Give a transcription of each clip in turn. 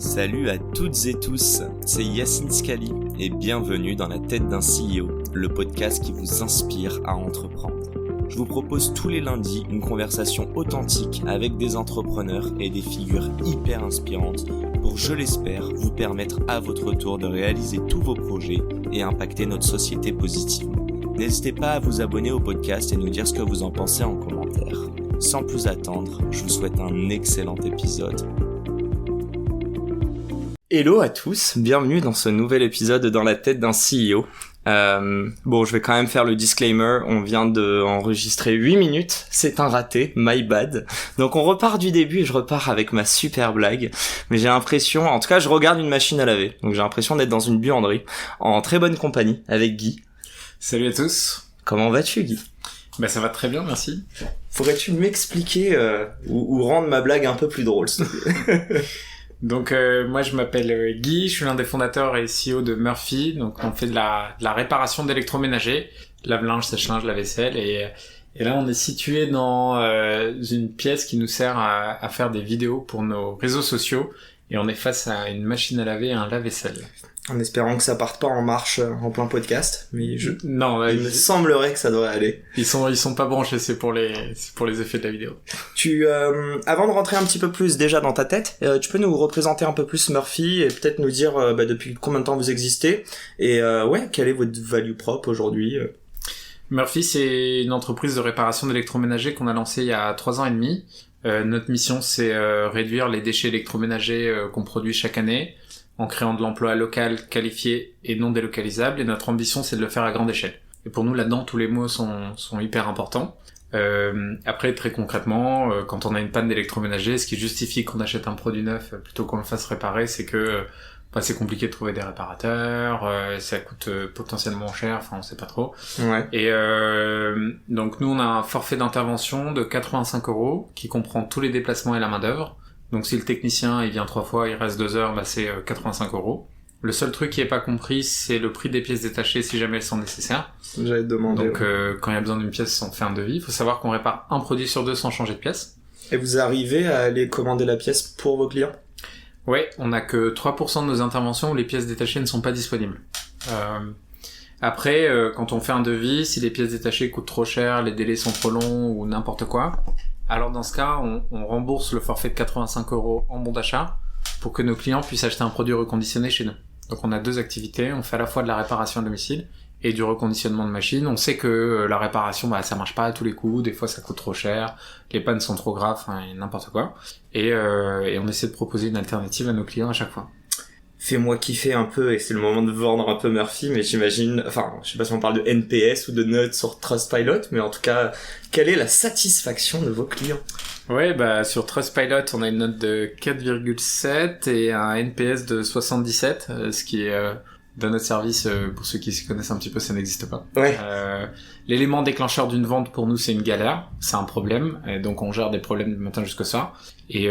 Salut à toutes et tous, c'est Yacine Scali et bienvenue dans la tête d'un CEO, le podcast qui vous inspire à entreprendre. Je vous propose tous les lundis une conversation authentique avec des entrepreneurs et des figures hyper inspirantes pour, je l'espère, vous permettre à votre tour de réaliser tous vos projets et impacter notre société positivement. N'hésitez pas à vous abonner au podcast et nous dire ce que vous en pensez en commentaire. Sans plus attendre, je vous souhaite un excellent épisode. Hello à tous, bienvenue dans ce nouvel épisode dans la tête d'un CEO. Je vais quand même faire le disclaimer, on vient d'enregistrer 8 minutes, c'est un raté, my bad. Donc on repart du début et je repars avec ma super blague. Mais j'ai l'impression, en tout cas je regarde une machine à laver, donc j'ai l'impression d'être dans une buanderie, en très bonne compagnie, avec Guy. Salut à tous. Comment vas-tu Guy ? Ça va très bien, merci. Pourrais-tu m'expliquer ou rendre ma blague un peu plus drôle s'il te plaît ? Donc moi je m'appelle Guy, je suis l'un des fondateurs et CEO de Murphy. Donc on fait de la réparation d'électroménager, lave-linge, sèche-linge, lave-vaisselle et là on est situé dans une pièce qui nous sert à faire des vidéos pour nos réseaux sociaux et on est face à une machine à laver et un lave-vaisselle. En espérant que ça parte pas en marche en plein podcast, mais il me semblerait que ça devrait aller. Ils sont pas branchés, c'est pour les effets de la vidéo. Avant de rentrer un petit peu plus déjà dans ta tête, tu peux nous représenter un peu plus Murphy et peut-être nous dire depuis combien de temps vous existez et quelle est votre value prop aujourd'hui. Murphy, c'est une entreprise de réparation d'électroménager qu'on a lancée il y a 3 ans et demi. Notre mission, c'est réduire les déchets électroménagers qu'on produit chaque année, en créant de l'emploi local, qualifié et non délocalisable, et notre ambition c'est de le faire à grande échelle. Et pour nous là-dedans, tous les mots sont hyper importants. Après, très concrètement, quand on a une panne d'électroménager, ce qui justifie qu'on achète un produit neuf plutôt qu'on le fasse réparer, c'est que c'est compliqué de trouver des réparateurs, ça coûte potentiellement cher, on sait pas trop. Ouais. Et donc nous on a un forfait d'intervention de 85 € qui comprend tous les déplacements et la main d'œuvre. Donc si le technicien il vient 3 fois, il reste 2 heures, c'est 85 €. Le seul truc qui est pas compris, c'est le prix des pièces détachées si jamais elles sont nécessaires. J'allais te demander. Donc quand il y a besoin d'une pièce, on fait un devis. Il faut savoir qu'on répare un produit sur 2 sans changer de pièce. Et vous arrivez à aller commander la pièce pour vos clients ? Ouais, on a que 3% de nos interventions où les pièces détachées ne sont pas disponibles. Après, quand on fait un devis, si les pièces détachées coûtent trop cher, les délais sont trop longs ou n'importe quoi, alors dans ce cas, on rembourse le forfait de 85 € en bon d'achat pour que nos clients puissent acheter un produit reconditionné chez nous. Donc on a 2 activités, on fait à la fois de la réparation à domicile et du reconditionnement de machines. On sait que la réparation, ça marche pas à tous les coups, des fois ça coûte trop cher, les pannes sont trop graves, n'importe quoi. Et on essaie de proposer une alternative à nos clients à chaque fois. Fais-moi kiffer un peu, et c'est le moment de vendre un peu Murphy, mais j'imagine, je sais pas si on parle de NPS ou de notes sur Trustpilot, mais en tout cas, quelle est la satisfaction de vos clients ? Ouais, sur Trustpilot, on a une note de 4,7 et un NPS de 77, ce qui est, dans notre service, pour ceux qui se connaissent un petit peu, ça n'existe pas. Ouais. L'élément déclencheur d'une vente, pour nous, c'est une galère, c'est un problème, et donc on gère des problèmes du matin jusqu'au soir. Et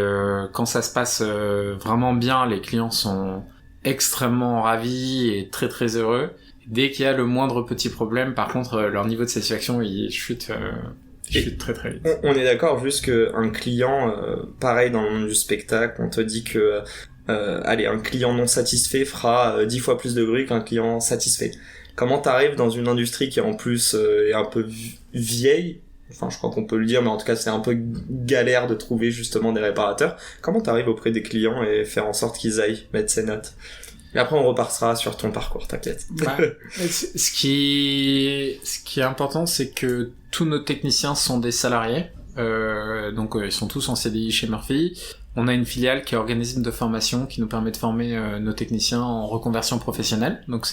quand ça se passe vraiment bien, les clients sont extrêmement ravis et très très heureux. Dès qu'il y a le moindre petit problème, par contre, leur niveau de satisfaction, il chute très très vite. On est d'accord, juste qu'un client, pareil dans le monde du spectacle, on te dit que un client non satisfait fera 10 fois plus de bruit qu'un client satisfait. Comment t'arrives dans une industrie qui en plus est un peu vieille, je crois qu'on peut le dire, mais en tout cas c'est un peu galère de trouver justement des réparateurs. Comment t'arrives auprès des clients et faire en sorte qu'ils aillent mettre ces notes ? Et après on repartira sur ton parcours, t'inquiète. Ce qui est important, c'est que tous nos techniciens sont des salariés, donc ils sont tous en CDI chez Murphy. On a une filiale qui est organisme de formation qui nous permet de former nos techniciens en reconversion professionnelle. Donc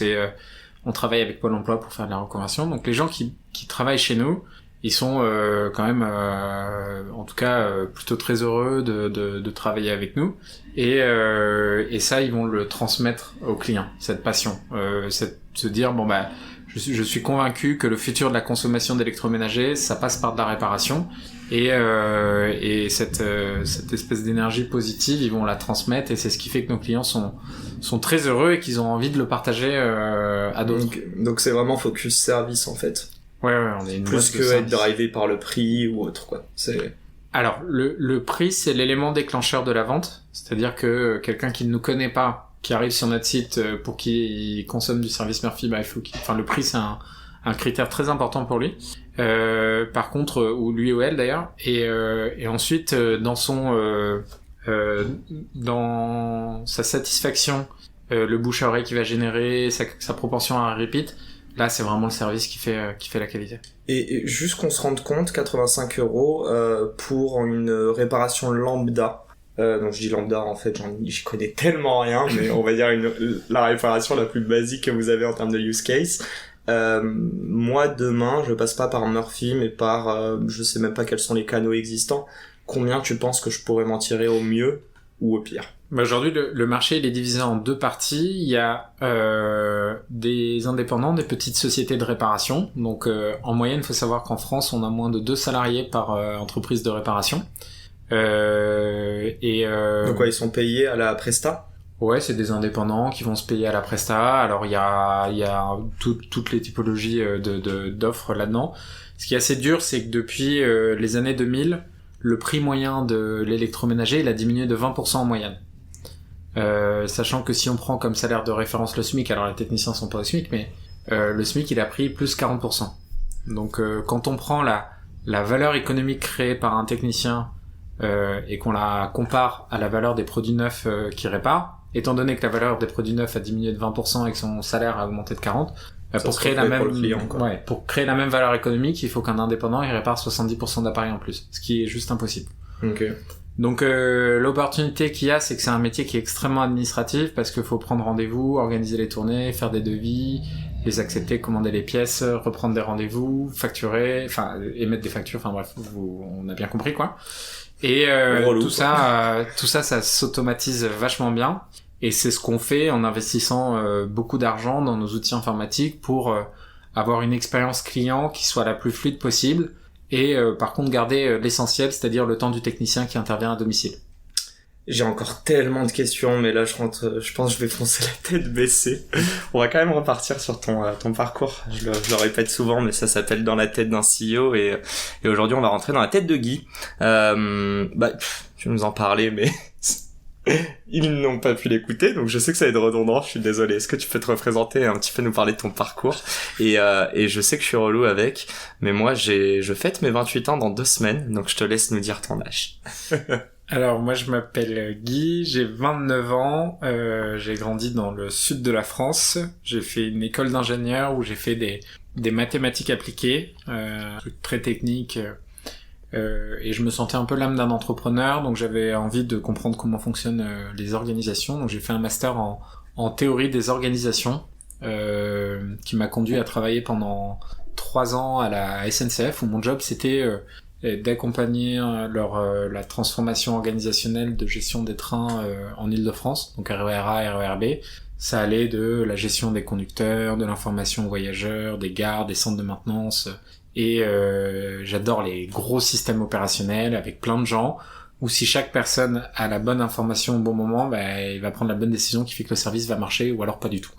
on travaille avec Pôle emploi pour faire de la reconversion. Donc les gens qui travaillent chez nous, ils sont quand même, en tout cas, plutôt très heureux de travailler avec nous. Et ça, ils vont le transmettre aux clients, cette passion. Se dire, je suis convaincu que le futur de la consommation d'électroménager, ça passe par de la réparation. Et cette espèce d'énergie positive, ils vont la transmettre. Et c'est ce qui fait que nos clients sont très heureux et qu'ils ont envie de le partager à d'autres. Donc c'est vraiment focus service en fait. Ouais, on est une plus que être drivé par le prix ou autre, quoi. Alors, le prix, c'est l'élément déclencheur de la vente. C'est-à-dire que quelqu'un qui ne nous connaît pas, qui arrive sur notre site pour qu'il consomme du service Murphy, bah, le prix, c'est un critère très important pour lui. Par contre, ou lui ou elle d'ailleurs. Et ensuite, dans sa satisfaction, le bouche à oreille qu'il va générer, sa propension à un repeat, là, c'est vraiment le service qui fait la qualité. Et juste qu'on se rende compte, 85 € pour une réparation lambda. Donc je dis lambda, en fait, j'y connais tellement rien, mais on va dire la réparation la plus basique que vous avez en termes de use case. Moi, demain, je passe pas par Murphy, mais par, je sais même pas quels sont les canaux existants. Combien tu penses que je pourrais m'en tirer au mieux ou au pire? Bah aujourd'hui, le marché, il est divisé en deux parties. Il y a des indépendants, des petites sociétés de réparation. Donc, en moyenne, il faut savoir qu'en France, on a moins de 2 salariés par entreprise de réparation. Donc quoi, ils sont payés à la presta? Ouais, c'est des indépendants qui vont se payer à la presta. Alors, il y a toutes les typologies d'offres là-dedans. Ce qui est assez dur, c'est que depuis les années 2000, le prix moyen de l'électroménager, il a diminué de 20% en moyenne. Sachant que si on prend comme salaire de référence le SMIC, alors les techniciens sont pas au SMIC, mais le SMIC il a pris plus 40%. Donc quand on prend la valeur économique créée par un technicien et qu'on la compare à la valeur des produits neufs qu'il répare, étant donné que la valeur des produits neufs a diminué de 20% et que son salaire a augmenté de 40%, pour créer la même valeur économique, il faut qu'un indépendant il répare 70% d'appareils en plus, ce qui est juste impossible. Okay. Donc l'opportunité qu'il y a, c'est que c'est un métier qui est extrêmement administratif parce qu'il faut prendre rendez-vous, organiser les tournées, faire des devis, les accepter, commander les pièces, reprendre des rendez-vous, facturer, enfin émettre des factures, enfin bref, on a bien compris quoi. Et tout ça, ça s'automatise vachement bien. Et c'est ce qu'on fait en investissant beaucoup d'argent dans nos outils informatiques pour avoir une expérience client qui soit la plus fluide possible. Et par contre garder l'essentiel, c'est-à-dire le temps du technicien qui intervient à domicile. J'ai encore tellement de questions, mais là je pense que je vais foncer la tête baissée. On va quand même repartir sur ton parcours. Je le répète souvent, mais ça s'appelle Dans la tête d'un CEO, et aujourd'hui on va rentrer dans la tête de Guy. Tu nous en parlais, mais ils n'ont pas pu l'écouter, donc je sais que ça va être redondant, je suis désolé. Est-ce que tu peux te représenter et un petit peu nous parler de ton parcours? Et je sais que je suis relou avec, mais moi je fête mes 28 ans dans 2 semaines, donc je te laisse nous dire ton âge. Alors moi je m'appelle Guy, j'ai 29 ans, j'ai grandi dans le sud de la France, j'ai fait une école d'ingénieur où j'ai fait des mathématiques appliquées, trucs très techniques, et je me sentais un peu l'âme d'un entrepreneur, donc j'avais envie de comprendre comment fonctionnent les organisations, donc j'ai fait un master en théorie des organisations, qui m'a conduit à travailler pendant 3 ans à la SNCF, où mon job c'était d'accompagner la transformation organisationnelle de gestion des trains en Île-de-France, donc RER-A, RER-B. Ça allait de la gestion des conducteurs, de l'information aux voyageurs, des gares, des centres de maintenance, et j'adore les gros systèmes opérationnels avec plein de gens, où si chaque personne a la bonne information au bon moment, il va prendre la bonne décision qui fait que le service va marcher, ou alors pas du tout.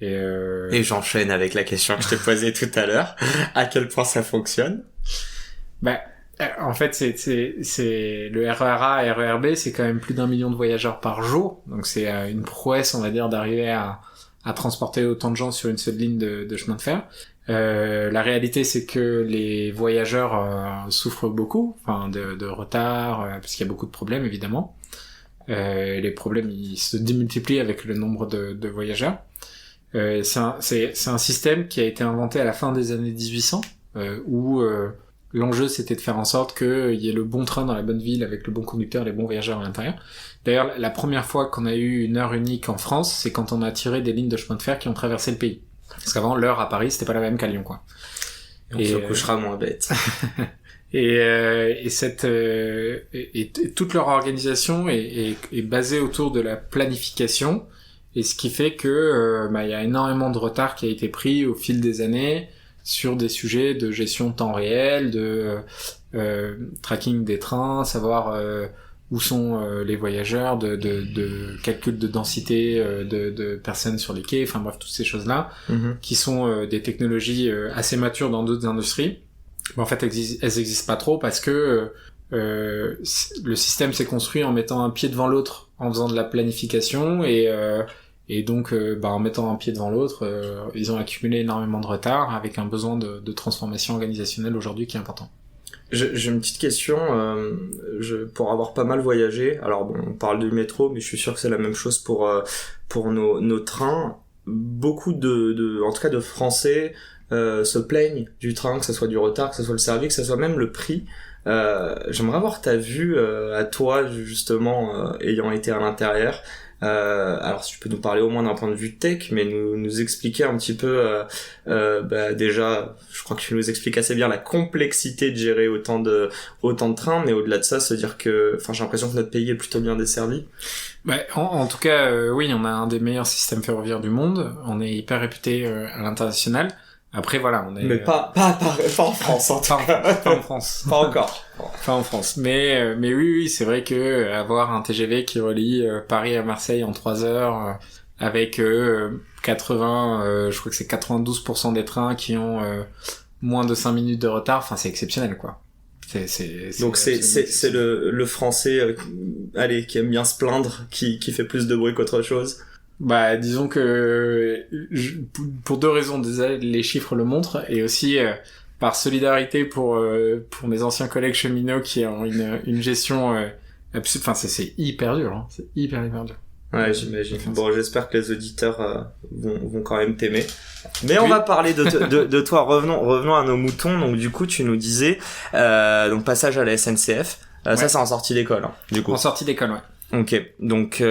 Et j'enchaîne avec la question que je t'ai posée tout à l'heure. À quel point ça fonctionne? En fait, c'est le RER-A et RER-B, c'est quand même plus d'1 million de voyageurs par jour. Donc c'est une prouesse, on va dire, d'arriver à transporter autant de gens sur une seule ligne de chemin de fer. La réalité, c'est que les voyageurs souffrent beaucoup, enfin de retard, parce qu'il y a beaucoup de problèmes, évidemment. Les problèmes, ils se démultiplient avec le nombre de voyageurs. C'est un système qui a été inventé à la fin des années 1800, où l'enjeu c'était de faire en sorte qu'il y ait le bon train dans la bonne ville avec le bon conducteur et les bons voyageurs à l'intérieur. D'ailleurs, la première fois qu'on a eu une heure unique en France, c'est quand on a tiré des lignes de chemin de fer qui ont traversé le pays. Parce qu'avant, l'heure à Paris, c'était pas la même qu'à Lyon, quoi. Et on se couchera moins bête. Et toute leur organisation est basée autour de la planification, et ce qui fait que y a énormément de retard qui a été pris au fil des années sur des sujets de gestion de temps réel, de tracking des trains, savoir où sont les voyageurs, de calcul de densité de personnes sur les quais, enfin bref, toutes ces choses-là, qui sont des technologies assez matures dans d'autres industries. Mais en fait, elles existent pas trop parce que le système s'est construit en mettant un pied devant l'autre, en faisant de la planification et donc en mettant un pied devant l'autre, ils ont accumulé énormément de retard avec un besoin de transformation organisationnelle aujourd'hui qui est important. J'ai une petite question, pour avoir pas mal voyagé, alors bon, on parle du métro, mais je suis sûr que c'est la même chose pour nos trains. Beaucoup en tout cas de Français se plaignent du train, que ce soit du retard, que ce soit le service, que ce soit même le prix. J'aimerais avoir ta vue à toi, justement, ayant été à l'intérieur. Alors si tu peux nous parler au moins d'un point de vue tech, mais nous expliquer un petit peu déjà, je crois que tu nous expliques assez bien la complexité de gérer autant de trains, mais au-delà de ça, se dire que, j'ai l'impression que notre pays est plutôt bien desservi. En tout cas, oui, on a un des meilleurs systèmes ferroviaires du monde, on est hyper réputé à l'international. Après voilà, on est mais pas en France en tout cas. Pas en France. Pas encore. Pas en France. Mais oui, c'est vrai que avoir un TGV qui relie Paris à Marseille en 3 heures avec 80 je crois que c'est 92% des trains qui ont moins de 5 minutes de retard, c'est exceptionnel quoi. Donc c'est le français qui aime bien se plaindre qui fait plus de bruit qu'autre chose. Disons que pour 2 raisons, déjà les chiffres le montrent et aussi par solidarité pour mes anciens collègues cheminots qui ont une gestion absurde. C'est hyper dur, hein. C'est hyper dur. Ouais, j'imagine. Bon, j'espère que les auditeurs vont quand même t'aimer. Mais on va parler de toi. Revenons à nos moutons. Donc du coup, tu nous disais donc passage à la SNCF. Ça c'est en sortie d'école, hein, du coup. En sortie d'école, ouais. Ok, donc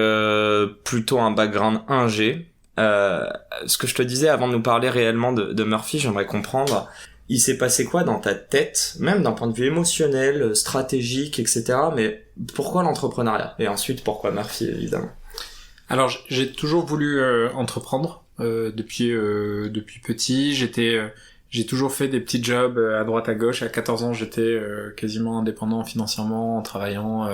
plutôt un background 1G. Ce que je te disais avant de nous parler réellement de Murphy, j'aimerais comprendre, il s'est passé quoi dans ta tête, même d'un point de vue émotionnel, stratégique, etc. Mais pourquoi l'entrepreneuriat ? Et ensuite, pourquoi Murphy, évidemment ? Alors, j'ai toujours voulu entreprendre depuis petit. J'ai toujours fait des petits jobs à droite à gauche. À 14 ans, j'étais quasiment indépendant financièrement en travaillant...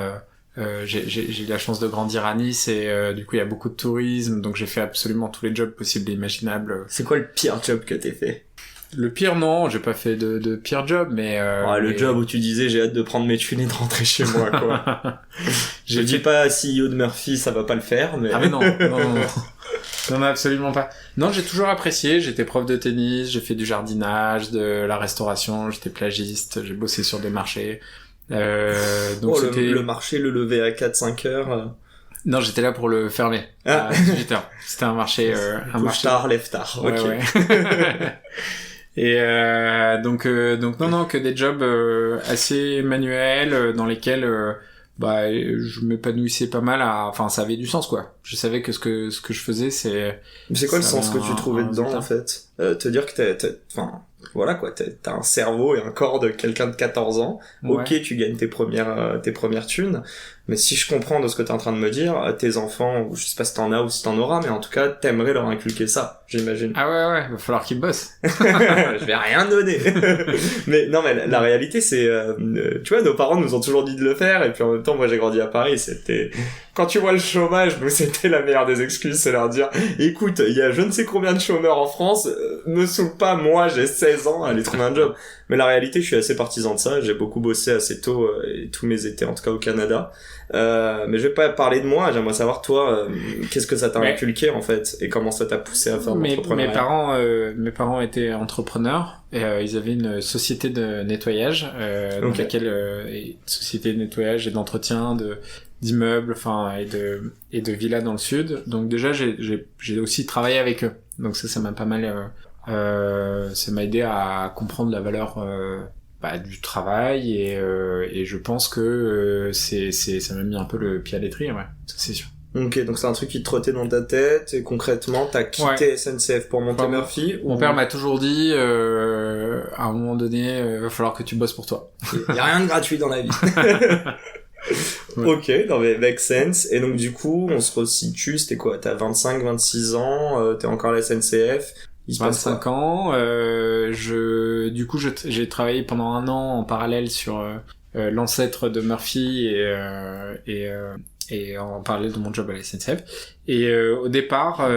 j'ai eu la chance de grandir à Nice et du coup il y a beaucoup de tourisme, donc j'ai fait absolument tous les jobs possibles et imaginables. C'est quoi le pire job que t'aies fait ? Le pire, non, j'ai pas fait de pire job, mais le job où tu disais j'ai hâte de prendre mes thunes et de rentrer chez moi, quoi. Je dis pas CEO de Murphy, ça va pas le faire, mais... Ah mais non, absolument pas. Non, j'ai toujours apprécié, j'étais prof de tennis, j'ai fait du jardinage, de la restauration, j'étais plagiste, j'ai bossé sur des marchés. Donc le marché, le lever à 4-5 heures. Non, j'étais là pour le fermer à 18 heures. C'était un marché, couche tard, lève tard. Ouais, ok. Ouais. Et donc non, que des jobs assez manuels dans lesquels je m'épanouissais pas mal ça avait du sens quoi. Je savais que ce que je faisais c'est... Mais c'est quoi le sens que tu trouvais dedans en fait? Te dire que t'as un cerveau et un corps de quelqu'un de 14 ans. Ouais. Ok, tu gagnes tes premières thunes. Mais si je comprends de ce que t'es en train de me dire, tes enfants, je sais pas si t'en as ou si t'en auras, mais en tout cas, t'aimerais leur inculquer ça, j'imagine. Ah ouais, va falloir qu'ils bossent. Je vais rien donner. Mais non, mais la réalité, c'est, tu vois, nos parents nous ont toujours dit de le faire, et puis en même temps, moi j'ai grandi à Paris, c'était... Quand tu vois le chômage, nous c'était la meilleure des excuses, c'est leur dire, écoute, il y a je ne sais combien de chômeurs en France, me saoule pas, moi j'ai 16 ans, allez trouver un job. Mais la réalité, je suis assez partisan de ça, j'ai beaucoup bossé assez tôt, et tous mes étés, en tout cas au Canada. Mais je vais pas parler de moi, j'aimerais savoir toi, qu'est-ce que ça t'a inculqué en fait, et comment ça t'a poussé à faire de l'entrepreneuriat. Mes parents étaient entrepreneurs, et ils avaient une société de nettoyage, donc société de nettoyage et d'entretien d'immeubles, et de villas dans le sud. Donc déjà j'ai aussi travaillé avec eux. Donc ça m'a pas mal ça m'a aidé à comprendre la valeur du travail et je pense que ça m'a mis un peu le pied à l'étrier, ouais, ça c'est sûr. Ok, donc c'est un truc qui te trottait dans ta tête et concrètement t'as quitté SNCF pour monter Murphy. Mon père m'a toujours dit à un moment donné va falloir que tu bosses pour toi. Y a rien de gratuit dans la vie. Ouais. Ok, non mais make sense. Et donc du coup, on se resitue, c'était quoi? T'as 25-26 ans, t'es encore à la SNCF. 25 ans, j'ai travaillé pendant 1 an en parallèle sur l'ancêtre de Murphy et en parallèle de mon job à la SNCF. Et au départ,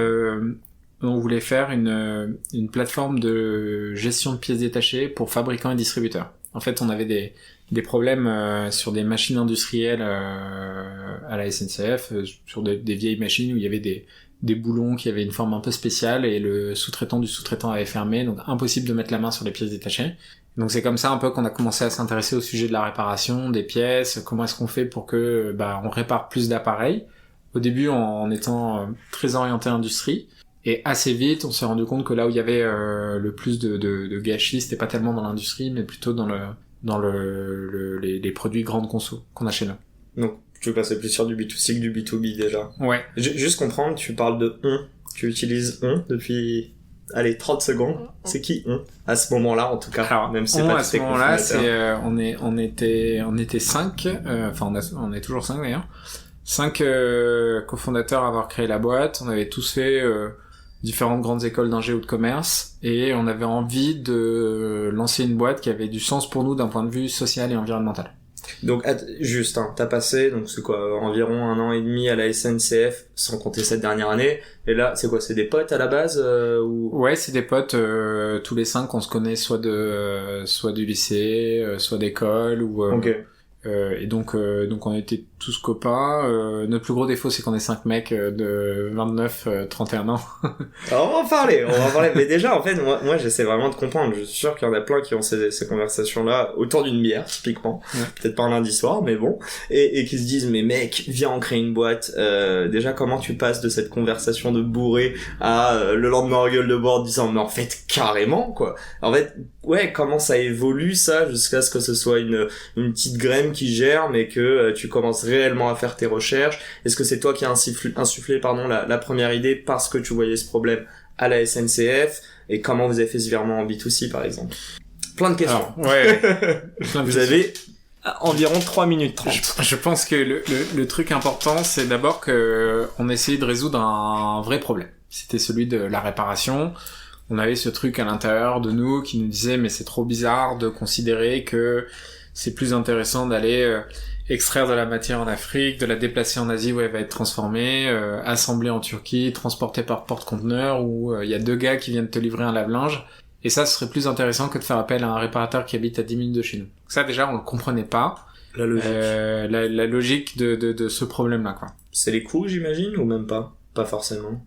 on voulait faire une plateforme de gestion de pièces détachées pour fabricants et distributeurs. En fait, on avait des problèmes sur des machines industrielles à la SNCF, sur des vieilles machines où il y avait des boulons qui avaient une forme un peu spéciale et le sous-traitant du sous-traitant avait fermé, donc impossible de mettre la main sur les pièces détachées. Donc c'est comme ça un peu qu'on a commencé à s'intéresser au sujet de la réparation des pièces, comment est-ce qu'on fait pour que on répare plus d'appareils. Au début en étant très orienté industrie, et assez vite on s'est rendu compte que là où il y avait le plus de gâchis, c'était pas tellement dans l'industrie, mais plutôt dans les produits grande conso qu'on a chez nous. Donc tu veux passer plus sur du B2C que du B2B déjà. Ouais. Juste comprendre, tu parles de on, tu utilises on depuis 30 secondes. C'est qui on à ce moment-là en tout cas? Alors, même si c'est pas à ce moment-là, on était 5, on est toujours 5 d'ailleurs. 5 cofondateurs à avoir créé la boîte. On avait tous fait différentes grandes écoles d'ingé ou de commerce et on avait envie de lancer une boîte qui avait du sens pour nous d'un point de vue social et environnemental. Donc juste, t'as passé, donc c'est quoi, environ 1 an et demi à la SNCF, sans compter cette dernière année, et là, c'est quoi, c'est des potes à la base ou... Ouais, c'est des potes, tous les 5, on se connaît soit du lycée, soit d'école, ou... Ok. Et donc on était tous copains. Notre plus gros défaut, c'est qu'on est 5 mecs de 29, 31 ans. Alors on va en parler. Mais déjà, en fait, moi j'essaie vraiment de comprendre. Je suis sûr qu'il y en a plein qui ont ces conversations-là autour d'une bière, typiquement. Ouais. Peut-être pas un lundi soir, mais bon. Et qui se disent, mais mec, viens on crée une boîte. Déjà, comment tu passes de cette conversation de bourré à le lendemain en gueule de bois en disant, mais en fait, carrément, quoi. En fait, ouais, comment ça évolue, ça, jusqu'à ce que ce soit une petite graine qui gère, mais que tu commences réellement à faire tes recherches. Est-ce que c'est toi qui as insufflé la première idée parce que tu voyais ce problème à la SNCF, et comment vous avez fait ce virement en B2C par exemple? Plein de questions. Alors, ouais. Vous avez environ 3 minutes 30. Je pense que le truc important, c'est d'abord que on essayait de résoudre un vrai problème. C'était celui de la réparation. On avait ce truc à l'intérieur de nous qui nous disait, mais c'est trop bizarre de considérer que c'est plus intéressant d'aller extraire de la matière en Afrique, de la déplacer en Asie où elle va être transformée, assemblée en Turquie, transportée par porte-conteneur, où il y a 2 gars qui viennent te livrer un lave-linge. Et ça, ce serait plus intéressant que de faire appel à un réparateur qui habite à 10 minutes de chez nous. Ça, déjà, on le comprenait pas. La logique. La logique de ce problème-là, quoi. C'est les coûts, j'imagine, ou même pas? Pas forcément.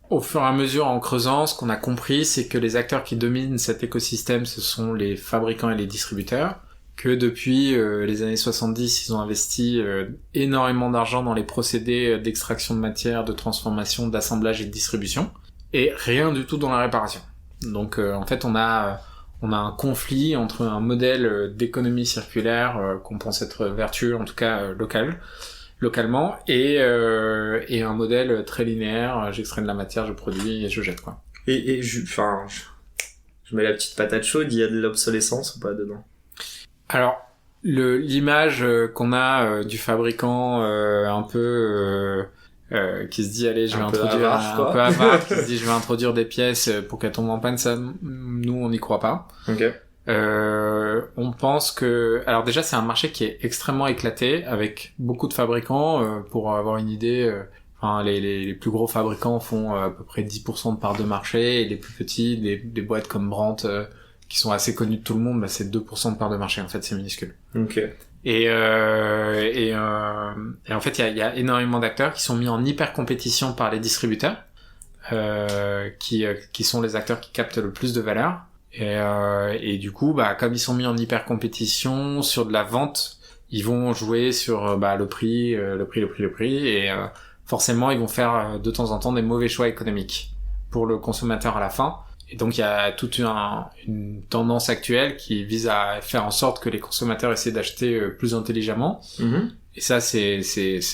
Au fur et à mesure, en creusant, ce qu'on a compris, c'est que les acteurs qui dominent cet écosystème, ce sont les fabricants et les distributeurs. Que depuis les années 70, ils ont investi énormément d'argent dans les procédés d'extraction de matière, de transformation, d'assemblage et de distribution, et rien du tout dans la réparation. Donc en fait, on a un conflit entre un modèle d'économie circulaire qu'on pense être vertueux, en tout cas localement, et un modèle très linéaire, j'extrais de la matière, je produis et je jette, quoi. Et je mets la petite patate chaude, il y a de l'obsolescence ou pas dedans? Alors, l'image qu'on a du fabricant un peu qui se dit allez, je vais introduire un peu avare, qui se dit je vais introduire des pièces pour qu'elles tombent en panne, ça, nous on n'y croit pas. Ok. On pense que, alors déjà c'est un marché qui est extrêmement éclaté avec beaucoup de fabricants. Pour avoir une idée, les plus gros fabricants font à peu près 10% de part de marché, et les plus petits, des boîtes comme Brandt qui sont assez connus de tout le monde, c'est 2% de part de marché, en fait, c'est minuscule. Ok. Et en fait, il y a énormément d'acteurs qui sont mis en hyper compétition par les distributeurs, qui sont les acteurs qui captent le plus de valeur. Et du coup, comme ils sont mis en hyper compétition sur de la vente, ils vont jouer sur le prix, et forcément, ils vont faire de temps en temps des mauvais choix économiques pour le consommateur à la fin. Et donc il y a toute une tendance actuelle qui vise à faire en sorte que les consommateurs essaient d'acheter plus intelligemment. Mm-hmm. Et ça c'est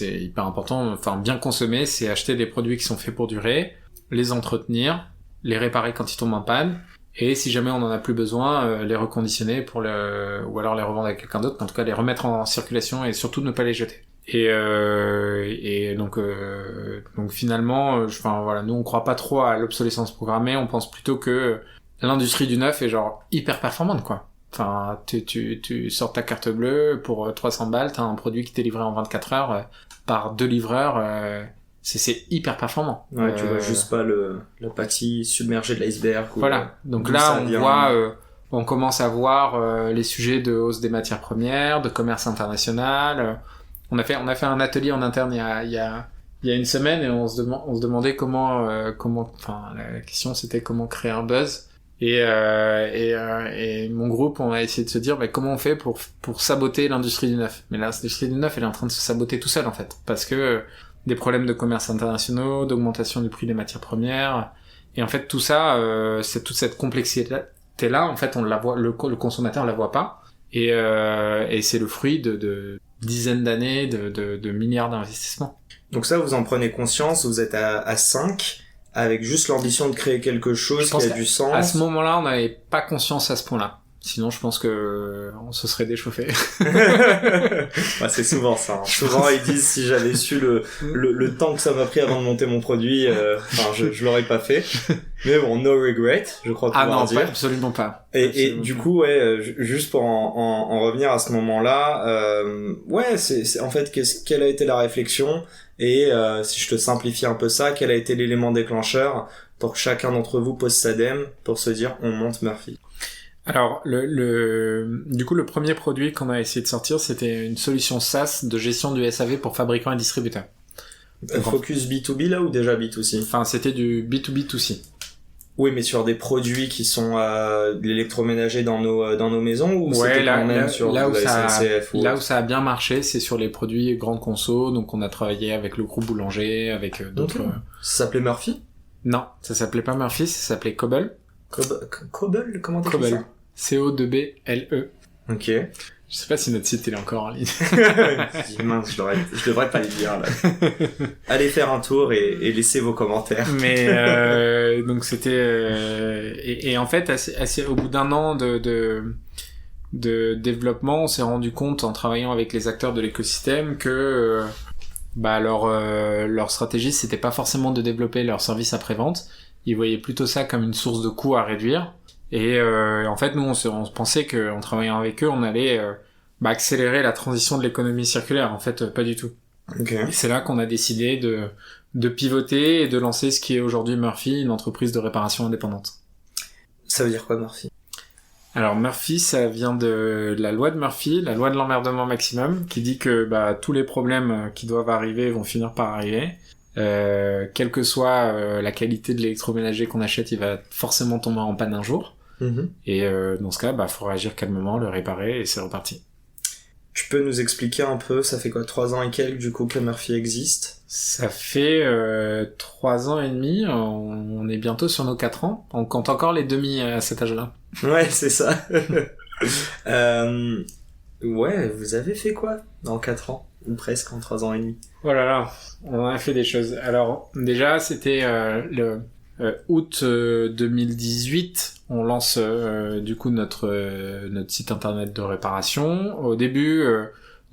hyper important. Enfin, bien consommer, c'est acheter des produits qui sont faits pour durer, les entretenir, les réparer quand ils tombent en panne, et si jamais on en a plus besoin, les reconditionner ou alors les revendre à quelqu'un d'autre, en tout cas les remettre en circulation et surtout ne pas les jeter. Et donc finalement, nous on croit pas trop à l'obsolescence programmée, on pense plutôt que l'industrie du neuf est genre hyper performante, quoi. Enfin, tu sors ta carte bleue pour 300 balles, t'as un produit qui t'est livré en 24 heures par 2 livreurs, c'est hyper performant. Ouais, tu vois juste pas la partie submergée de l'iceberg. Voilà. Donc là, on voit on commence à voir les sujets de hausse des matières premières, de commerce international. On a fait un atelier en interne il y a une semaine et on se demandait comment, enfin, la question c'était comment créer un buzz. Et mon groupe, on a essayé de se dire, comment on fait pour saboter l'industrie du neuf. Mais l'industrie du neuf, elle est en train de se saboter tout seul, en fait. Parce que des problèmes de commerce internationaux, d'augmentation du prix des matières premières. Et en fait, tout ça, c'est toute cette complexité-là, en fait, on la voit, le consommateur la voit pas. Et c'est le fruit de dizaines d'années, de milliards d'investissements. Donc ça, vous en prenez conscience, vous êtes à 5, avec juste l'ambition de créer quelque chose qui a du sens. À ce moment-là, on n'avait pas conscience à ce point-là. Sinon, je pense que on se serait déchauffé. C'est souvent ça. Hein. Souvent, ils disent si j'avais su le temps que ça m'a pris avant de monter mon produit, je l'aurais pas fait. Mais bon, no regret, je crois pouvoir dire. Ah non, absolument pas. Et du coup, juste pour en revenir à ce moment-là, c'est en fait quelle a été la réflexion et si je te simplifie un peu ça, quel a été l'élément déclencheur pour que chacun d'entre vous pose sa dème pour se dire on monte Murphy. Alors, du coup, le premier produit qu'on a essayé de sortir, c'était une solution SaaS de gestion du SAV pour fabricants et distributeurs. Focus B2B là ou déjà B2C? Enfin, c'était du B2B2C. Oui, mais sur des produits qui sont de l'électroménager dans nos maisons ou c'était quand même sur la SNCF là où ça a bien marché, c'est sur les produits grande conso. Donc, on a travaillé avec le groupe Boulanger, avec d'autres. Okay. Ça s'appelait Murphy? Non, ça s'appelait pas Murphy, ça s'appelait Cobble. Cobble? Comment t'écris ça? C-O-2-B-L-E. Ok. Je sais pas si notre site il est encore en ligne. Mince, je devrais pas les lire là. Allez faire un tour et laissez vos commentaires. Mais donc c'était et en fait assez au bout d'un an de développement, on s'est rendu compte en travaillant avec les acteurs de l'écosystème que leur stratégie c'était pas forcément de développer leur service après-vente. Ils voyaient plutôt ça comme une source de coûts à réduire. Et en fait, nous, on pensait qu'en travaillant avec eux, on allait accélérer la transition de l'économie circulaire. En fait, pas du tout. Okay. Et c'est là qu'on a décidé de pivoter et de lancer ce qui est aujourd'hui Murphy, une entreprise de réparation indépendante. Ça veut dire quoi, Murphy? Alors, Murphy, ça vient de la loi de Murphy, la loi de l'emmerdement maximum, qui dit que tous les problèmes qui doivent arriver vont finir par arriver. Quelle que soit la qualité de l'électroménager qu'on achète, il va forcément tomber en panne un jour. Mm-hmm. Et dans ce cas, faut réagir calmement, le réparer et c'est reparti. Tu peux nous expliquer un peu, ça fait quoi, 3 ans et quelques du coup que Murphy existe? Ça fait 3 ans et demi, on est bientôt sur nos 4 ans. On compte encore les demi à cet âge-là. Ouais, c'est ça. Ouais, vous avez fait quoi en 4 ans? Ou presque en 3 ans et demi? Voilà, là, on a fait des choses. Alors, déjà, c'était le août 2018, on lance du coup notre site internet de réparation. Au début,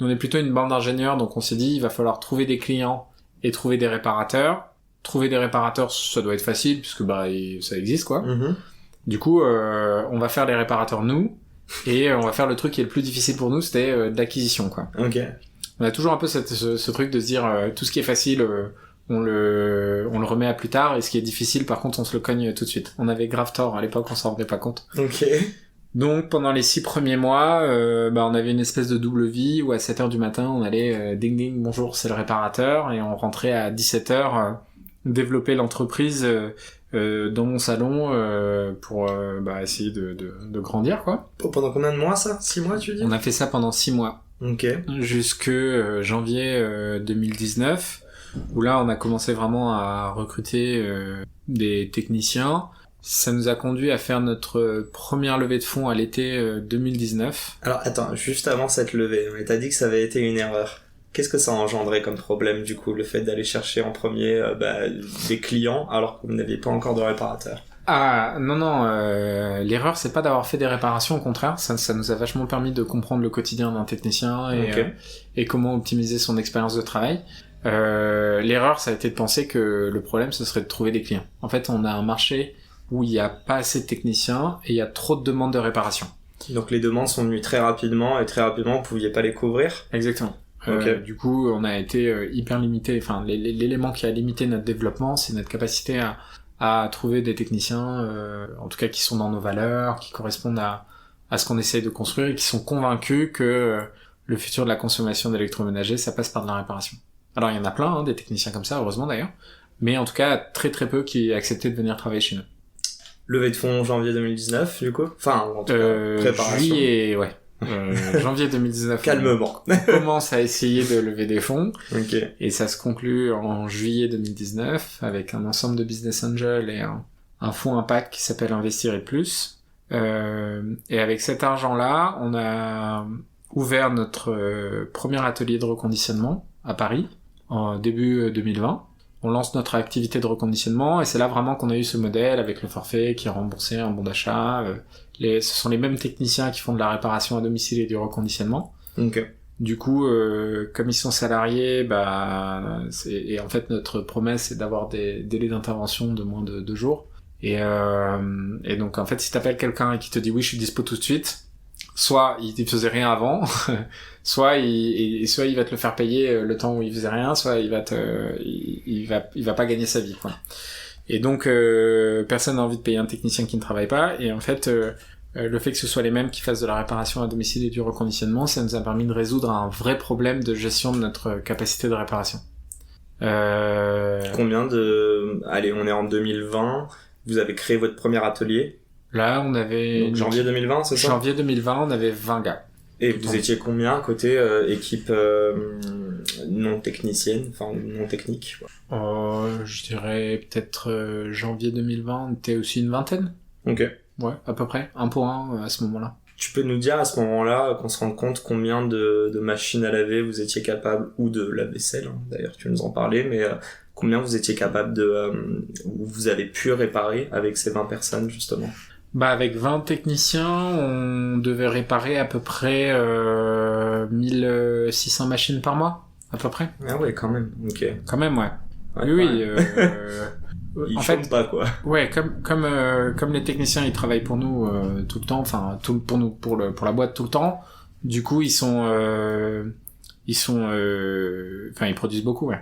nous on est plutôt une bande d'ingénieurs, donc on s'est dit il va falloir trouver des clients et trouver des réparateurs. Trouver des réparateurs, ça doit être facile puisque ça existe quoi. Mm-hmm. Du coup, on va faire les réparateurs nous et on va faire le truc qui est le plus difficile pour nous, c'était d'acquisition quoi. Ok. On a toujours un peu ce truc de se dire tout ce qui est facile on le remet à plus tard et ce qui est difficile par contre on se le cogne tout de suite. On avait grave tort à l'époque, on s'en rendait pas compte. Ok. Donc pendant les 6 premiers mois, on avait une espèce de double vie où à 7h du matin on allait ding ding bonjour c'est le réparateur et on rentrait à 17h développer l'entreprise dans mon salon pour essayer de grandir quoi. Pendant combien de mois ça? 6 mois tu dis? On a fait ça pendant 6 mois. Ok. Jusque janvier 2019 où là on a commencé vraiment à recruter des techniciens. Ça nous a conduit à faire notre première levée de fonds à l'été 2019. Alors attends, juste avant cette levée, t'as dit que ça avait été une erreur. Qu'est-ce que ça a engendré comme problème du coup, le fait d'aller chercher en premier des clients alors que vous n'aviez pas encore de réparateurs? Ah non, l'erreur c'est pas d'avoir fait des réparations, au contraire, ça nous a vachement permis de comprendre le quotidien d'un technicien et comment optimiser son expérience de travail. L'erreur ça a été de penser que le problème ce serait de trouver des clients. En fait on a un marché où il y a pas assez de techniciens et il y a trop de demandes de réparation. Donc les demandes sont venues très rapidement et très rapidement vous pouviez pas les couvrir? Exactement. Du coup on a été hyper limité, enfin l'élément qui a limité notre développement c'est notre capacité à trouver des techniciens, en tout cas qui sont dans nos valeurs, qui correspondent à ce qu'on essaye de construire et qui sont convaincus que le futur de la consommation d'électroménager, ça passe par de la réparation. Alors il y en a plein, hein, des techniciens comme ça, heureusement d'ailleurs, mais en tout cas très très peu qui acceptaient de venir travailler chez nous. Levée de fonds janvier 2019, du coup. Enfin, en tout cas, préparation. Juillet, ouais. Janvier 2019. Calmement. On commence à essayer de lever des fonds. Ok. Et ça se conclut en juillet 2019 avec un ensemble de business angels et un fonds impact qui s'appelle Investir et Plus. Et avec cet argent-là, on a ouvert notre premier atelier de reconditionnement à Paris en début 2020. On lance notre activité de reconditionnement et c'est là vraiment qu'on a eu ce modèle avec le forfait qui est remboursé, un bon d'achat. Ce sont les mêmes techniciens qui font de la réparation à domicile et du reconditionnement. Ok. Du coup, comme ils sont salariés, et en fait notre promesse c'est d'avoir des délais d'intervention de moins de 2 jours. Et donc en fait si t'appelles quelqu'un et qui te dit oui je suis dispo tout de suite, soit il faisait rien avant, soit il va te le faire payer le temps où il faisait rien, soit il va pas gagner sa vie, quoi. Et donc personne n'a envie de payer un technicien qui ne travaille pas, et en fait le fait que ce soit les mêmes qui fassent de la réparation à domicile et du reconditionnement, ça nous a permis de résoudre un vrai problème de gestion de notre capacité de réparation. Combien allez, on est en 2020, vous avez créé votre premier atelier. Là, on avait... Donc, janvier 2020, c'est ça? Janvier 2020, on avait 20 gars. Et vous étiez combien côté équipe non technicienne, enfin non technique? Je dirais peut-être janvier 2020, on était aussi une vingtaine. Ok. Ouais, à peu près, 1 pour 1 à ce moment-là. Tu peux nous dire à ce moment-là, qu'on se rende compte combien de machines à laver vous étiez capable, ou de lave-vaisselle, hein, d'ailleurs tu nous en parlais, mais combien vous étiez capable vous avez pu réparer avec ces 20 personnes justement? Avec 20 techniciens, on devait réparer à peu près 1600 machines par mois, à peu près. Ah ouais, quand même, ok. Quand même, ouais. Ouais, oui, ils en chantent fait, pas, quoi. Ouais, comme les techniciens, ils travaillent pour nous tout le temps, enfin pour nous, pour la boîte tout le temps. Du coup, ils produisent beaucoup, ouais.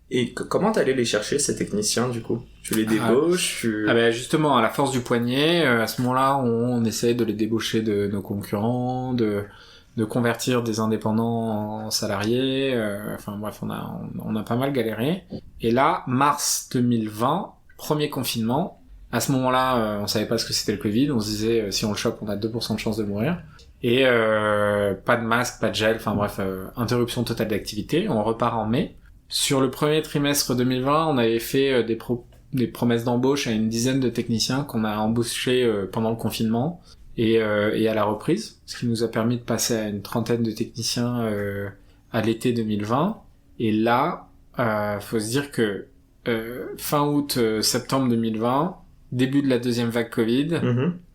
Et comment t'allais les chercher, ces techniciens, du coup? Tu les débauches, justement, à la force du poignet, à ce moment-là, on essaie de les débaucher de nos concurrents, de convertir des indépendants en salariés, bref, on a pas mal galéré. Et là, mars 2020, premier confinement, à ce moment-là, on savait pas ce que c'était le Covid, on se disait, si on le chope, on a 2% de chance de mourir. Et pas de masque, pas de gel, interruption totale d'activité, on repart en mai. Sur le premier trimestre 2020, on avait fait des promesses d'embauche à une dizaine de techniciens qu'on a embauchés pendant le confinement et à la reprise, ce qui nous a permis de passer à une trentaine de techniciens à l'été 2020. Et là, faut se dire que fin août, septembre 2020, début de la deuxième vague Covid,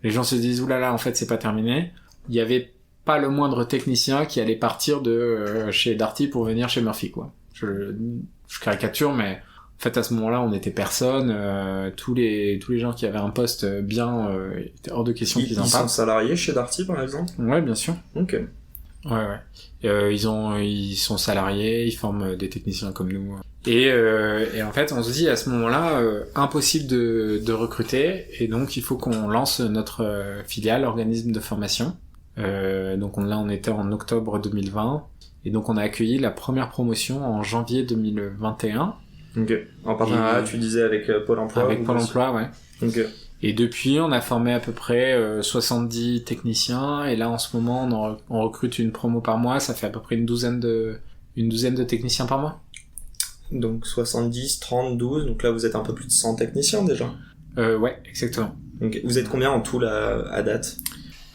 les gens se disent oulala, en fait c'est pas terminé. Il y avait pas le moindre technicien qui allait partir de chez Darty pour venir chez Murphy, quoi. Je caricature, mais en fait à ce moment-là on était personne, tous les gens qui avaient un poste bien étaient hors de question qu'ils en parlent. Ils sont salariés chez Darty par exemple? Ouais, bien sûr. Ok. Ouais. Ils sont salariés, ils forment des techniciens comme nous. Et en fait on se dit à ce moment-là impossible de recruter, et donc il faut qu'on lance notre filiale, organisme de formation. Donc on était en octobre 2020. Et donc on a accueilli la première promotion en janvier 2021. Ok. En partenariat, tu disais avec Pôle emploi? Avec Pôle emploi, ouais. Ok. Et depuis, on a formé à peu près 70 techniciens. Et là, en ce moment, on recrute une promo par mois. Ça fait à peu près une douzaine de techniciens par mois. Donc 70, 30, 12. Donc là, vous êtes un peu plus de 100 techniciens déjà? Ouais, exactement. Okay. Vous êtes combien en tout là, à date?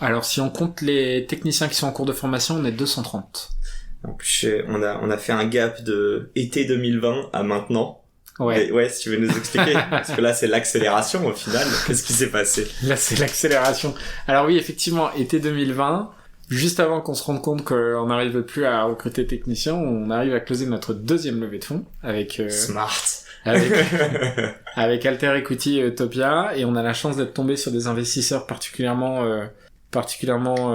Alors, si on compte les techniciens qui sont en cours de formation, on est 230. En plus, on a fait un gap de été 2020 à maintenant. Ouais. Et ouais, si tu veux nous expliquer. Parce que là, c'est l'accélération au final. Qu'est-ce qui s'est passé? Là, c'est l'accélération. Alors oui, effectivement, été 2020, juste avant qu'on se rende compte qu'on n'arrive plus à recruter de techniciens, on arrive à closer notre deuxième levée de fonds avec... Smart. Avec Alter Equity et Utopia, et on a la chance d'être tombé sur des investisseurs particulièrement particulièrement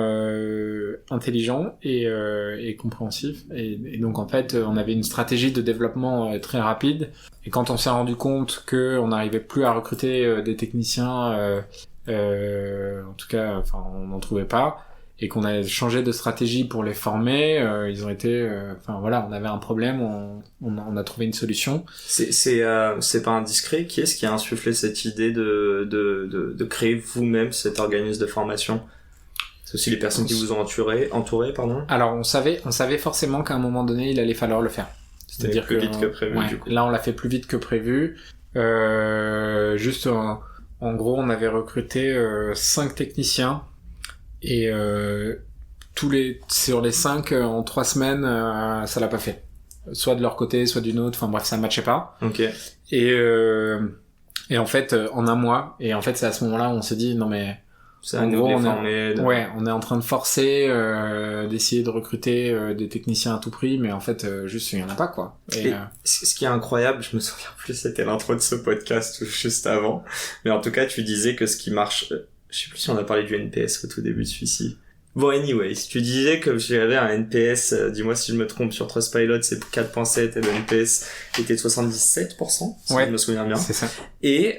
intelligent et compréhensif. Et donc en fait, on avait une stratégie de développement très rapide. Et quand on s'est rendu compte que on n'arrivait plus à recruter des techniciens, en tout cas, enfin, on n'en trouvait pas, et qu'on a changé de stratégie pour les former, ils ont été, enfin voilà, on avait un problème, on a trouvé une solution. C'est pas indiscret. Qui est-ce qui a insufflé cette idée de créer vous-même cet organisme de formation? C'est aussi les personnes qui vous ont entouré, pardon. Alors on savait forcément qu'à un moment donné, il allait falloir le faire. C'est-à-dire plus vite que prévu. Ouais, du coup. là on l'a fait plus vite que prévu. Juste en gros, on avait recruté 5 techniciens et sur les 5 en 3 semaines, ça l'a pas fait. Soit de leur côté, soit d'une autre. Enfin bref, ça matchait pas. Ok. Et en fait, en un mois. Et en fait, c'est à ce moment-là où on s'est dit non mais. C'est à nous de les former. Ouais, on est en train de forcer, d'essayer de recruter des techniciens à tout prix, mais en fait, juste il y en a pas quoi. Et ce qui est incroyable, je me souviens plus, c'était l'intro de ce podcast juste avant, mais en tout cas, tu disais que ce qui marche, je sais plus si on a parlé du NPS au tout début de celui-ci. Bon, anyways, tu disais que j'avais un NPS, dis-moi si je me trompe, sur Trustpilot, c'est 4.7 et le NPS était de 77%, si ouais, je me souviens bien. C'est ça. Et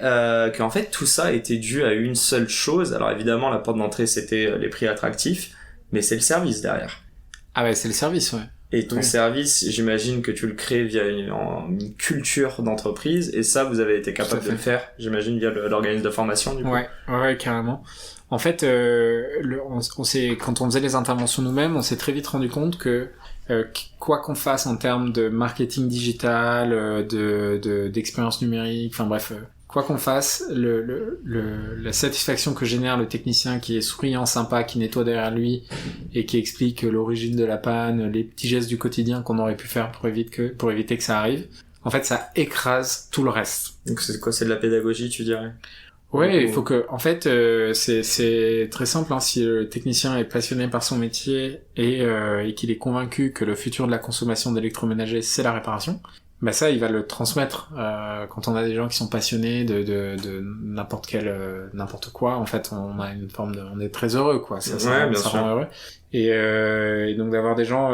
qu'en fait, tout ça était dû à une seule chose. Alors évidemment, la porte d'entrée, c'était les prix attractifs, mais c'est le service derrière. Ah ouais, c'est le service, ouais. Et ton service, j'imagine que tu le crées via une culture d'entreprise, et ça, vous avez été capable de le faire, j'imagine, via l'organisme de formation, du coup. Ouais, carrément. En fait, quand on faisait les interventions nous-mêmes, on s'est très vite rendu compte que quoi qu'on fasse en termes de marketing digital, d'expérience numérique, enfin bref, quoi qu'on fasse, la satisfaction que génère le technicien qui est souriant, sympa, qui nettoie derrière lui et qui explique l'origine de la panne, les petits gestes du quotidien qu'on aurait pu faire pour éviter que ça arrive, en fait, ça écrase tout le reste. Donc c'est quoi, c'est de la pédagogie, tu dirais? Ouais, il faut que, en fait, c'est très simple, hein, si le technicien est passionné par son métier et qu'il est convaincu que le futur de la consommation d'électroménager, c'est la réparation, bah ça, il va le transmettre. Quand on a des gens qui sont passionnés de n'importe quoi, en fait, on a une forme on est très heureux, quoi. Ça rend heureux. Et donc d'avoir des gens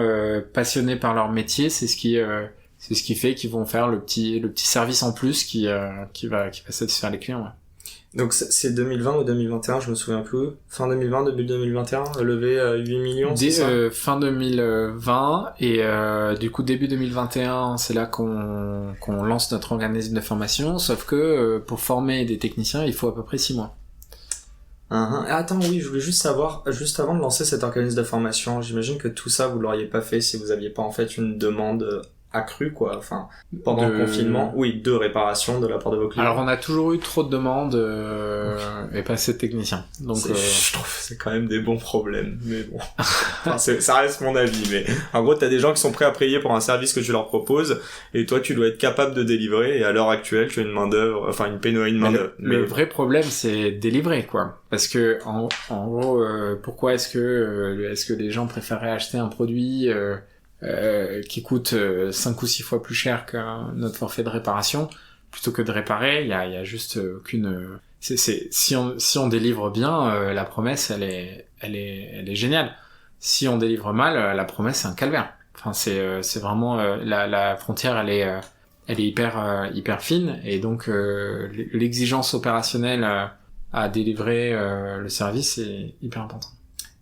passionnés par leur métier, c'est ce qui fait qu'ils vont faire le petit service en plus qui va satisfaire les clients, ouais. Donc c'est 2020 ou 2021, je me souviens plus. Fin 2020, début 2021, levé 8 millions, c'est ça? Fin 2020 et du coup début 2021, c'est là qu'on lance notre organisme de formation, sauf que pour former des techniciens, il faut à peu près 6 mois. Attends, oui, je voulais juste savoir, juste avant de lancer cet organisme de formation, j'imagine que tout ça, vous l'auriez pas fait si vous aviez pas en fait une demande accrue, quoi, enfin, pendant le confinement, oui, de réparation de la part de vos clients. Alors on a toujours eu trop de demandes et pas assez de techniciens. Donc je trouve que c'est quand même des bons problèmes, mais bon. Enfin, ça reste mon avis, mais en gros, t'as des gens qui sont prêts à payer pour un service que tu leur proposes, et toi, tu dois être capable de délivrer, et à l'heure actuelle, tu as une main-d'œuvre, enfin, une pénurie de main-d'œuvre. Le vrai problème, c'est délivrer, quoi. Parce que, en gros, pourquoi est-ce que les gens préféraient acheter un produit, qui coûte 5 ou 6 fois plus cher que notre forfait de réparation, plutôt que de réparer, il y a juste aucune, si on délivre bien, la promesse, elle est géniale. Si on délivre mal, la promesse, c'est un calvaire. Enfin, c'est vraiment, la frontière, elle est hyper fine, et donc, l'exigence opérationnelle à délivrer, le service est hyper important.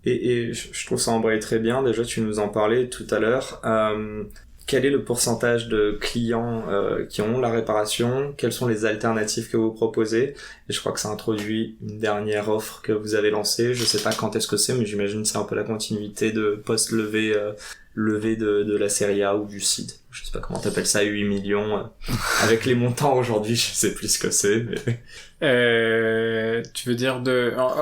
Et je trouve ça embraye très bien. Déjà, tu nous en parlais tout à l'heure. Quel est le pourcentage de clients qui ont la réparation? Quelles sont les alternatives que vous proposez? Et je crois que ça introduit une dernière offre que vous avez lancée. Je sais pas quand est-ce que c'est, mais j'imagine que c'est un peu la continuité de post-levée de la série A ou du seed. Je sais pas comment t'appelles ça, 8 millions. Avec les montants aujourd'hui, je sais plus ce que c'est. Mais... tu veux dire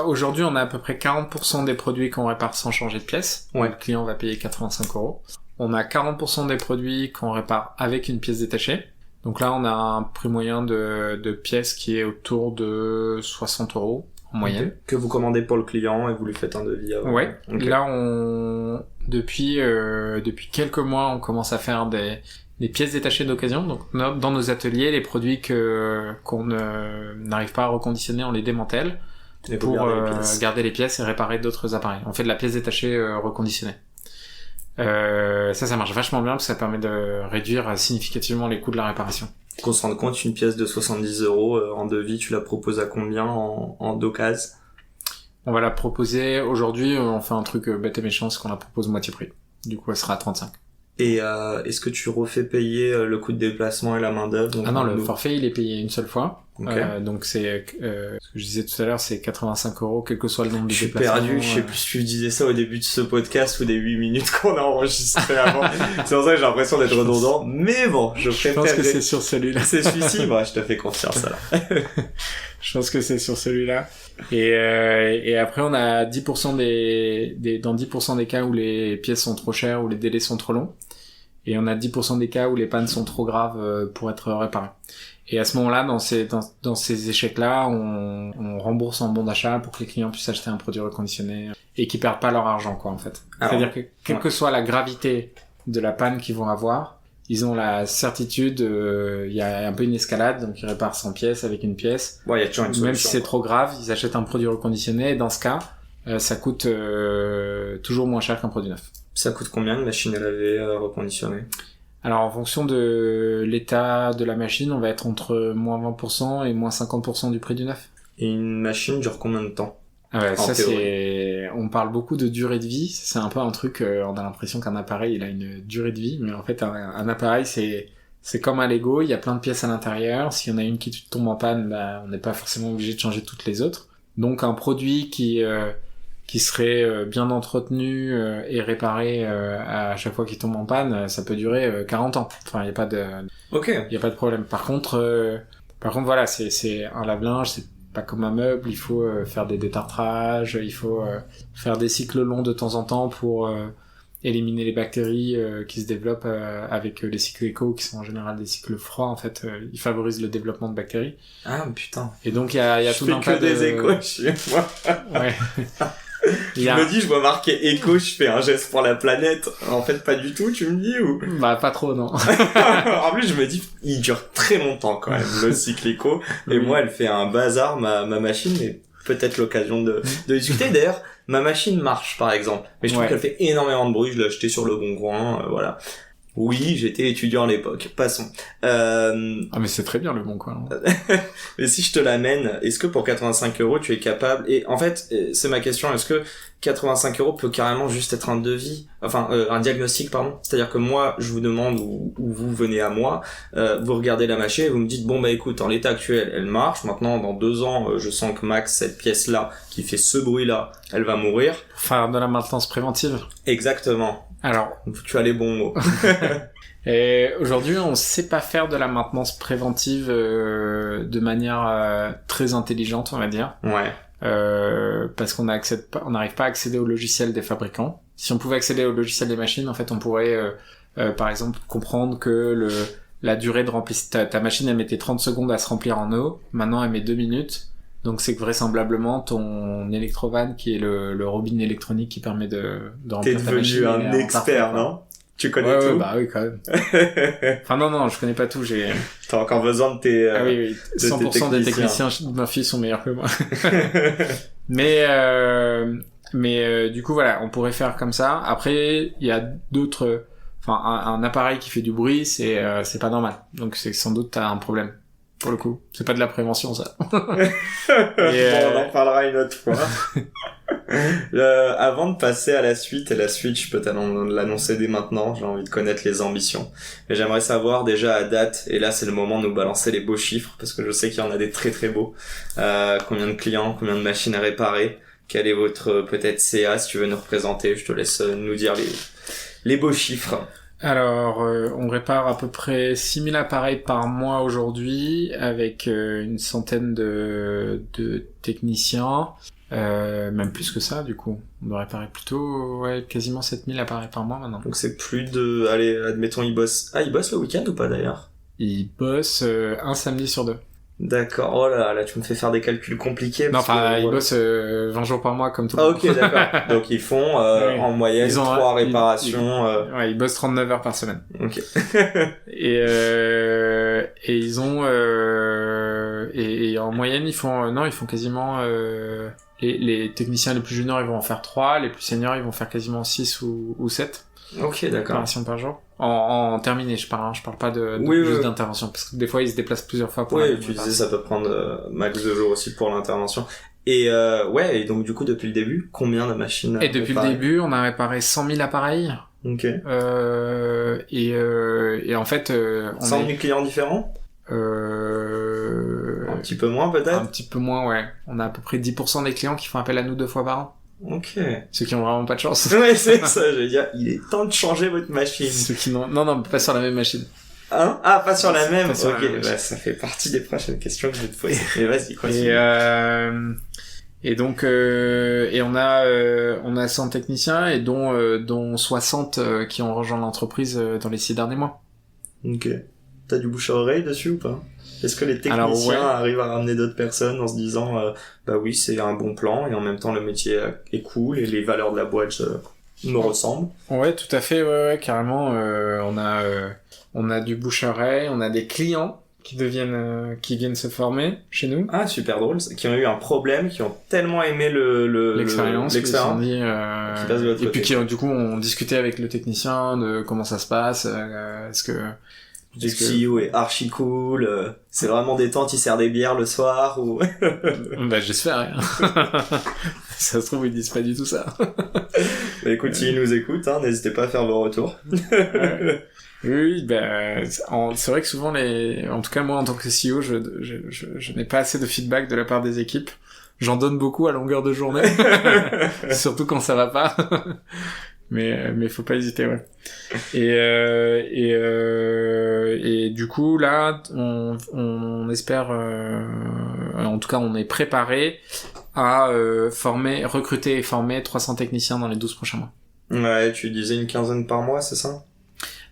aujourd'hui, on a à peu près 40% des produits qu'on répare sans changer de pièce. Ouais. Le client va payer 85 €. On a 40% des produits qu'on répare avec une pièce détachée. Donc là, on a un prix moyen de pièce qui est autour de 60 € en moyenne. Okay. Que vous commandez pour le client et vous lui faites un devis avant. Ouais. Okay. Là, depuis quelques mois, on commence à faire des pièces détachées d'occasion. Donc dans nos ateliers, les produits qu'on n'arrive pas à reconditionner, on les démantèle. Et pour regarder garder les pièces et réparer d'autres appareils. On fait de la pièce détachée reconditionnée. Ça marche vachement bien parce que ça permet de réduire significativement les coûts de la réparation. Qu'on se rende compte, une pièce de 70 € en devis, tu la proposes à combien en d'occasion? On va la proposer aujourd'hui, on fait un truc bête et méchant, c'est qu'on la propose moitié prix. Du coup, elle sera à 35. Et est-ce que tu refais payer le coût de déplacement et la main d'œuvre? Ah non, le forfait il est payé une seule fois. Okay. Donc c'est ce que je disais tout à l'heure, c'est 85 €, quel que soit le nombre de déplacements. déplacements. Je suis perdu, je sais plus si tu disais ça au début de ce podcast ou des 8 minutes qu'on a enregistré avant. C'est pour ça que j'ai l'impression d'être redondant. Mais bon, je pense que c'est sur celui-là. C'est celui-ci, bah, je te fais confiance alors. Je pense que c'est sur celui-là. Et après on a 10% dans 10% des cas où les pièces sont trop chères, où les délais sont trop longs. Et on a 10% des cas où les pannes sont trop graves pour être réparées. Et à ce moment-là, dans ces échecs-là, on rembourse en bon d'achat pour que les clients puissent acheter un produit reconditionné et qu'ils perdent pas leur argent, quoi, en fait. C'est-à-dire que quelle que soit la gravité de la panne qu'ils vont avoir, ils ont la certitude, il y a un peu une escalade, donc ils réparent 100 pièces avec une pièce. Ouais, il y a toujours une solution. Même si c'est trop grave, ils achètent un produit reconditionné et dans ce cas, ça coûte toujours moins cher qu'un produit neuf. Ça coûte combien une machine à laver reconditionnée? Alors, en fonction de l'état de la machine, on va être entre moins 20% et moins 50% du prix du neuf. Et une machine dure combien de temps? Ah ouais, ça c'est... On parle beaucoup de durée de vie. C'est un peu un truc, on a l'impression qu'un appareil, il a une durée de vie. Mais en fait, un appareil, c'est comme un Lego. Il y a plein de pièces à l'intérieur. S'il y en a une qui tombe en panne, bah, on n'est pas forcément obligé de changer toutes les autres. Donc, un produit qui serait bien entretenu et réparé à chaque fois qu'il tombe en panne, ça peut durer 40 ans. Enfin, il y a pas de problème. Par contre voilà, c'est un lave-linge, c'est pas comme un meuble, il faut faire des détartrages, il faut faire des cycles longs de temps en temps pour éliminer les bactéries qui se développent avec les cycles éco, qui sont en général des cycles froids, en fait. Ils favorisent le développement de bactéries. Ah, putain. Et donc, il y a tout un tas de... Je fais que des échos chez moi. Ouais. Je me dis, je vois marqué éco, je fais un geste pour la planète. En fait, pas du tout, tu me dis, ou? Bah, pas trop, non. En plus, je me dis, il dure très longtemps, quand même, le cycle éco. Et moi, elle fait un bazar, ma machine, mais peut-être l'occasion de discuter. D'ailleurs, ma machine marche, par exemple. Mais je trouve qu'elle fait énormément de bruit. Je l'ai acheté sur le Bon Coin, voilà. Oui, j'étais étudiant à l'époque. Passons. Ah, mais c'est très bien le Bon Coin. Mais si je te l'amène, est-ce que pour 85 € tu es capable, et en fait, c'est ma question, est-ce que 85 € peut carrément juste être un devis, enfin, un diagnostic, pardon. C'est-à-dire que moi, je vous demande, ou vous venez à moi, vous regardez la machine et vous me dites, bon, bah, écoute, en l'état actuel, elle marche. Maintenant, dans 2 ans, je sens que max, cette pièce-là, qui fait ce bruit-là, elle va mourir. Faire de la maintenance préventive. Exactement. Alors, tu as les bons mots. Et aujourd'hui, on sait pas faire de la maintenance préventive de manière très intelligente, on va dire. Ouais. Parce qu'on n'arrive pas à accéder au logiciel des fabricants. Si on pouvait accéder au logiciel des machines, en fait, on pourrait, par exemple, comprendre que la durée de remplissage, ta machine, elle mettait 30 secondes à se remplir en eau. Maintenant, elle met 2 minutes. Donc c'est que vraisemblablement ton électrovan qui est le robinet électronique qui permet de remplir ta machine. T'es devenu un expert, non? Tu connais tout? Ouais, bah oui, quand même. Enfin non, je connais pas tout, T'as encore besoin de tes... Ah oui, 100% des techniciens Murphy sont meilleurs que moi. Mais du coup voilà, on pourrait faire comme ça. Après, il y a d'autres... Enfin, un appareil qui fait du bruit, c'est pas normal. Donc c'est sans doute t'as un problème. Pour le coup, c'est pas de la prévention, ça. Bon, on en parlera une autre fois. Avant de passer à la suite, et la suite, je peux l'annoncer dès maintenant, j'ai envie de connaître les ambitions. Mais j'aimerais savoir déjà à date, et là c'est le moment de nous balancer les beaux chiffres, parce que je sais qu'il y en a des très très beaux. Combien de clients, combien de machines à réparer, quel est votre peut-être CA, si tu veux nous représenter, je te laisse nous dire les beaux chiffres. Alors, on répare à peu près 6000 appareils par mois aujourd'hui, avec une centaine de techniciens, même plus que ça du coup. On doit réparer plutôt quasiment 7000 appareils par mois maintenant. Donc c'est plus de... Allez, admettons, ils bossent le week-end ou pas d'ailleurs? Ils bossent un samedi sur 2. D'accord, oh là, tu me fais faire des calculs compliqués. Non, enfin, ils bossent 20 jours par mois comme tout le monde. Ah ok, d'accord. Donc ils font en moyenne 3 réparations. Ouais, ils bossent 39 heures par semaine. Ok. Et ils ont et en moyenne, ils font quasiment... les techniciens les plus juniors, ils vont en faire 3, les plus seniors, ils vont faire quasiment 6 ou 7 Ok, d'accord. opérations par jour. En terminé, je parle pas de juste d'intervention, parce que des fois, ils se déplacent plusieurs fois pour tu disais ça peut prendre max 2 jours aussi pour l'intervention. Et et donc du coup, depuis le début, combien de machines Et depuis le début, on a réparé 100 000 appareils. Ok. Et en fait... 100 000 clients différents un petit peu moins peut-être. Un petit peu moins, ouais. On a à peu près 10% des clients qui font appel à nous 2 fois par an. Ok. Ceux qui ont vraiment pas de chance. Ouais, c'est ça, je veux dire, il est temps de changer votre machine. Ceux qui n'ont... Non, pas sur la même machine. Hein? Ah, pas sur la même. Sur ok, la même ça fait partie des prochaines questions que je vais te poser. Mais vas-y, continue. Et donc on a 100 techniciens et dont 60 qui ont rejoint l'entreprise dans les 6 derniers mois. Ok. T'as du bouche à oreille dessus ou pas? Est-ce que les techniciens arrivent à ramener d'autres personnes en se disant bah oui, c'est un bon plan et en même temps le métier est cool et les valeurs de la boîte me ressemblent? Ouais, tout à fait, ouais, carrément. On a du bouche à oreille, on a des clients qui viennent se former chez nous. Ah, super drôle, qui ont eu un problème, qui ont tellement aimé l'expérience, qui passent de l'autre et côté. puis qui du coup ont discuté avec le technicien de comment ça se passe, est-ce que le CEO est archi cool, c'est vraiment détente, il sert des bières le soir ou... Bah j'espère, hein. Ça se trouve ils disent pas du tout ça. Bah écoute, s'ils nous écoutent, hein, n'hésitez pas à faire vos retours. Oui, ben c'est vrai que souvent en tout cas moi en tant que CEO, je n'ai pas assez de feedback de la part des équipes. J'en donne beaucoup à longueur de journée, surtout quand ça va pas. Mais faut pas hésiter, ouais. Et du coup là, on espère, en tout cas on est préparé à recruter et former 300 techniciens dans les 12 prochains mois. Ouais, tu disais une quinzaine par mois, c'est ça?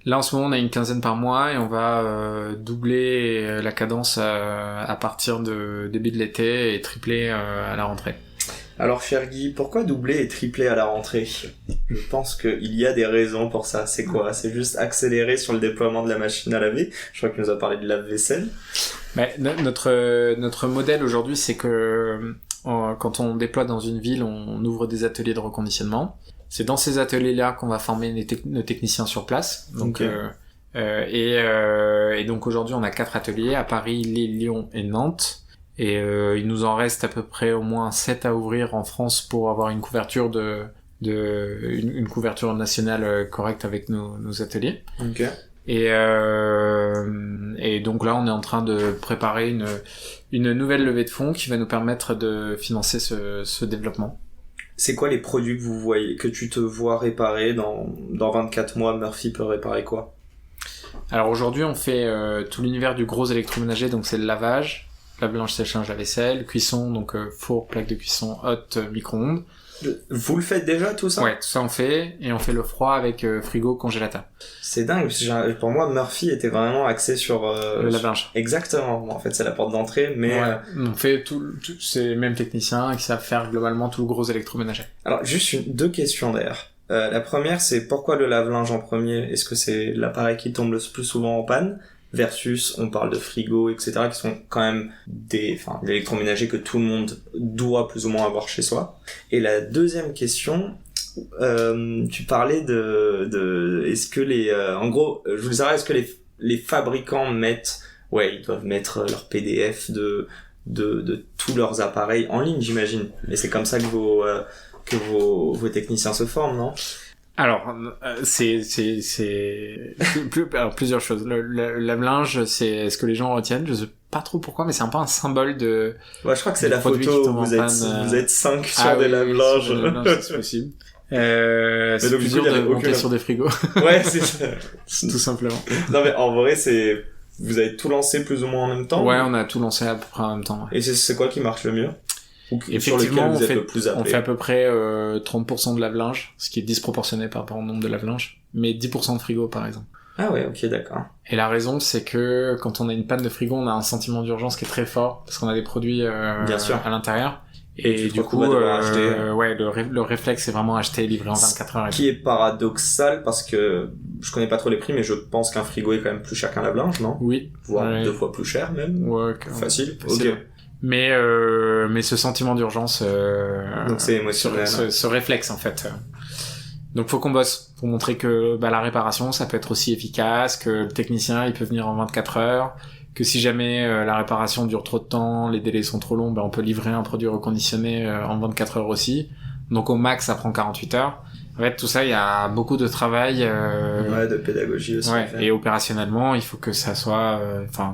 Là, en ce moment, on a une quinzaine par mois et on va doubler la cadence à partir de début de l'été et tripler à la rentrée. Alors, cher Guy, pourquoi doubler et tripler à la rentrée? Je pense qu'il y a des raisons pour ça. C'est quoi? C'est juste accélérer sur le déploiement de la machine à laver. Je crois que tu nous as parlé de lave-vaisselle. Mais notre modèle aujourd'hui, c'est que quand on déploie dans une ville, on ouvre des ateliers de reconditionnement. C'est dans ces ateliers-là qu'on va former nos techniciens sur place. Donc, et donc aujourd'hui, on a 4 ateliers à Paris, Lille, Lyon et Nantes. Et il nous en reste à peu près au moins 7 à ouvrir en France pour avoir une couverture une couverture nationale correcte avec nos ateliers. Okay. Et donc là, on est en train de préparer une nouvelle levée de fonds qui va nous permettre de financer ce développement. C'est quoi les produits que tu te vois réparer dans 24 mois? Murphy peut réparer quoi? Alors aujourd'hui, on fait tout l'univers du gros électroménager, donc c'est le lavage, lave-linge, sèche-linge, lave-vaisselle, cuisson, donc four, plaque de cuisson, hotte, micro-ondes. Vous le faites déjà tout ça? Ouais, tout ça on fait, et on fait le froid avec frigo, congélateur. C'est dingue, parce que pour moi Murphy était vraiment axé sur le lave-linge. Exactement, en fait c'est la porte d'entrée, mais ouais. On fait c'est les mêmes techniciens qui savent faire globalement tout le gros électroménager. Alors juste deux questions d'ailleurs. La première, c'est pourquoi le lave-linge en premier? Est-ce que c'est l'appareil qui tombe le plus souvent en panne? Versus, on parle de frigo, etc., qui sont quand même l'électroménager que tout le monde doit plus ou moins avoir chez soi. Et la deuxième question, tu parlais est-ce que en gros, je voulais savoir, est-ce que les fabricants ils doivent mettre leur PDF de tous leurs appareils en ligne, j'imagine. Et c'est comme ça que vos techniciens se forment, non? Alors, c'est plusieurs choses. Le lave-linge, c'est ce que les gens retiennent. Je sais pas trop pourquoi, mais c'est un peu un symbole de... Ouais, je crois que c'est la photo où vous êtes 5 sur des lave-linges. C'est possible. C'est plus dur de monter sur des frigos. Ouais, c'est ça. Tout simplement. Non, mais en vrai, vous avez tout lancé plus ou moins en même temps? Ouais, on a tout lancé à peu près en même temps. Ouais. Et c'est quoi qui marche le mieux? Effectivement, on fait à peu près 30% de lave-linge, ce qui est disproportionné par rapport au nombre de lave-linge, mais 10% de frigo par exemple. Ah ouais, ok, d'accord. Et la raison, c'est que quand on a une panne de frigo, on a un sentiment d'urgence qui est très fort, parce qu'on a des produits à l'intérieur, Et du coup, ouais, le réflexe c'est vraiment acheter et livrer en 24 heures. Qui est paradoxal parce que je connais pas trop les prix, mais je pense qu'un frigo est quand même plus cher qu'un lave-linge, non? Oui. Voire 2 fois plus cher même. Ouais. Facile. Ok. Mais ce sentiment d'urgence. Donc c'est émotionnel. Ce réflexe en fait. Donc faut qu'on bosse pour montrer que la réparation ça peut être aussi efficace, que le technicien il peut venir en 24 heures, que si jamais la réparation dure trop de temps, les délais sont trop longs, on peut livrer un produit reconditionné en 24 heures aussi. Donc au max ça prend 48 heures. En fait tout ça il y a beaucoup de travail de pédagogie aussi. Ouais, et opérationnellement, il faut que ça soit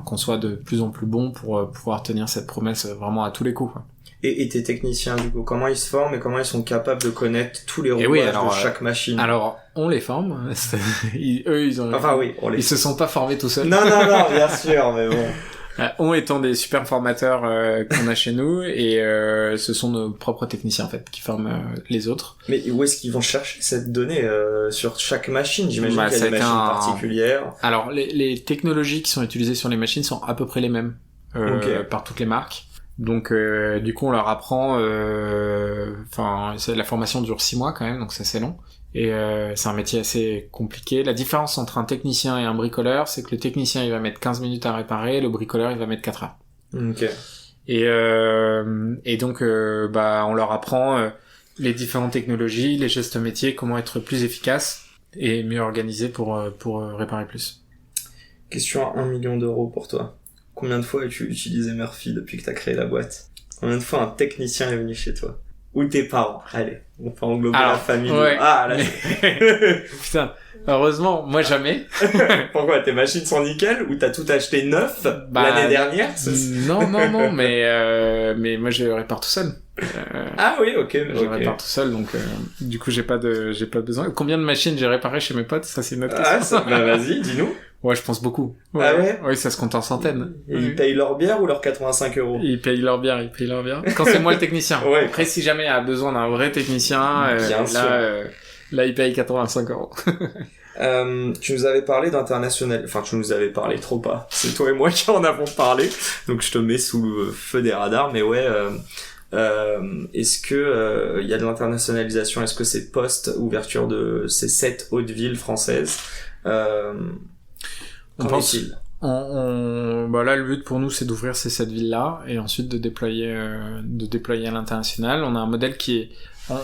qu'on soit de plus en plus bon pour pouvoir tenir cette promesse vraiment à tous les coups, quoi. Et tes techniciens, du coup, comment ils se forment et comment ils sont capables de connaître tous les rouages de chaque machine? Alors, on les forme. Ils se sont pas formés tout seuls. Non, bien sûr, mais bon. On étant des super formateurs qu'on a chez nous, et ce sont nos propres techniciens, en fait, qui forment les autres. Mais où est-ce qu'ils vont chercher cette donnée sur chaque machine? J'imagine qu'il y a des machines particulières. Alors, les technologies qui sont utilisées sur les machines sont à peu près les mêmes par toutes les marques. Donc du coup on leur apprend la formation dure 6 mois quand même, donc ça c'est long, et c'est un métier assez compliqué. La différence entre un technicien et un bricoleur, c'est que le technicien il va mettre 15 minutes à réparer, le bricoleur il va mettre 4 heures. Ok. Et donc on leur apprend les différentes technologies, les gestes métiers, comment être plus efficace et mieux organisé pour réparer plus. Question à 1 million d'euros pour toi. Combien de fois as-tu utilisé Murphy depuis que t'as créé la boîte? Combien de fois un technicien est venu chez toi? Ou tes parents? Allez, on peut englober la famille. Ouais. Ah, là. Putain, heureusement, moi jamais. Pourquoi? Tes machines sont nickel ou t'as tout acheté neuf l'année dernière? Non, mais moi je répare tout seul. Ah oui, ok. Je répare tout seul, donc du coup j'ai pas besoin. Combien de machines j'ai réparées chez mes potes? Ça c'est une autre question. Vas-y, dis-nous. Ouais, je pense beaucoup. Ouais. Ah ouais? Oui, ça se compte en centaines. Et ils payent leur bière ou leurs 85 €? Ils payent leur bière. Quand c'est moi le technicien. Ouais. Après, si jamais il y a besoin d'un vrai technicien, là, il paye 85 €. Tu nous avais parlé d'international, enfin tu nous avais parlé trop pas. C'est toi et moi qui en avons parlé, donc je te mets sous le feu des radars. Mais ouais, est-ce que il y a de l'internationalisation? Est-ce que c'est post ouverture de ces 7 hautes villes françaises? On pense. Là, le but pour nous, c'est d'ouvrir ces 7 villes-là et ensuite de déployer à l'international. On a un modèle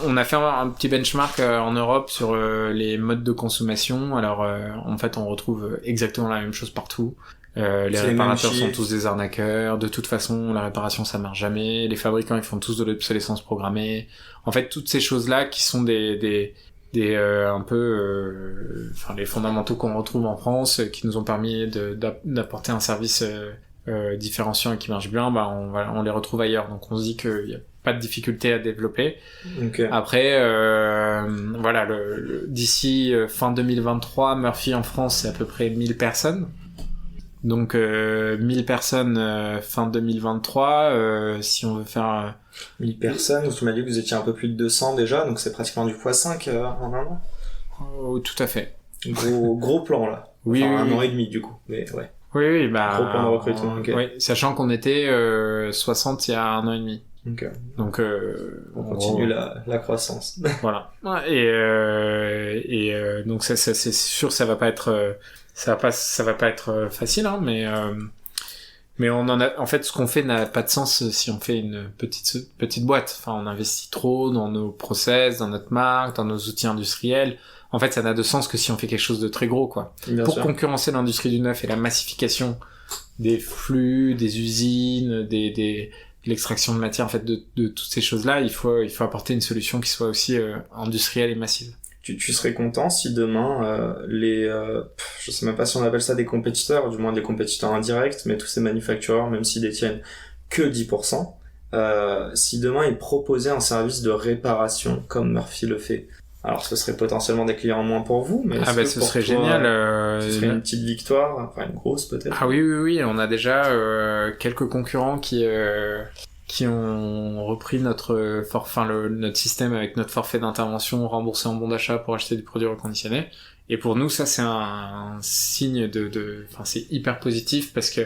on a fait un petit benchmark en Europe sur les modes de consommation. Alors, en fait, on retrouve exactement la même chose partout. Les réparateurs sont tous des arnaqueurs. De toute façon, la réparation, ça marche jamais. Les fabricants, ils font tous de l'obsolescence programmée. En fait, toutes ces choses-là qui sont les fondamentaux qu'on retrouve en France, qui nous ont permis d'apporter un service différenciant et qui marche bien, on les retrouve ailleurs. Donc on se dit qu'il y a pas de difficulté à développer. Okay. Après, d'ici fin 2023, Murphy en France, c'est à peu près 1000 personnes. Donc 1000 personnes fin 2023, si on veut faire 1000 personnes, tu m'as dit que vous étiez un peu plus de 200 déjà, donc c'est pratiquement du x5 en un an. Tout à fait. Gros plan là. Oui, un an et demi du coup, mais ouais. Oui, gros plan de recrutement. Okay. Oui, sachant qu'on était 60 il y a 1 an et demi. Okay. Donc on continue la croissance. Voilà. Et donc ça c'est sûr, ça va pas être facile, hein, mais on en fait, ce qu'on fait n'a pas de sens si on fait une petite boîte. Enfin, on investit trop dans nos process, dans notre marque, dans nos outils industriels. En fait, ça n'a de sens que si on fait quelque chose de très gros, quoi. Pour concurrencer l'industrie du neuf et la massification des flux, des usines, de l'extraction de matière, en fait, de toutes ces choses-là, il faut apporter une solution qui soit aussi industrielle et massive. Tu serais content si demain je sais même pas si on appelle ça des compétiteurs, ou du moins des compétiteurs indirects, mais tous ces manufactureurs, même s'ils détiennent que 10%, si demain ils proposaient un service de réparation comme Murphy le fait. Alors ce serait potentiellement des clients en moins pour vous, mais ce serait génial. Ce serait une petite victoire, enfin une grosse peut-être. Ah oui, on a déjà quelques concurrents qui ont repris notre système avec notre forfait d'intervention remboursé en bon d'achat pour acheter du produit reconditionné. Et pour nous, ça c'est un signe c'est hyper positif parce que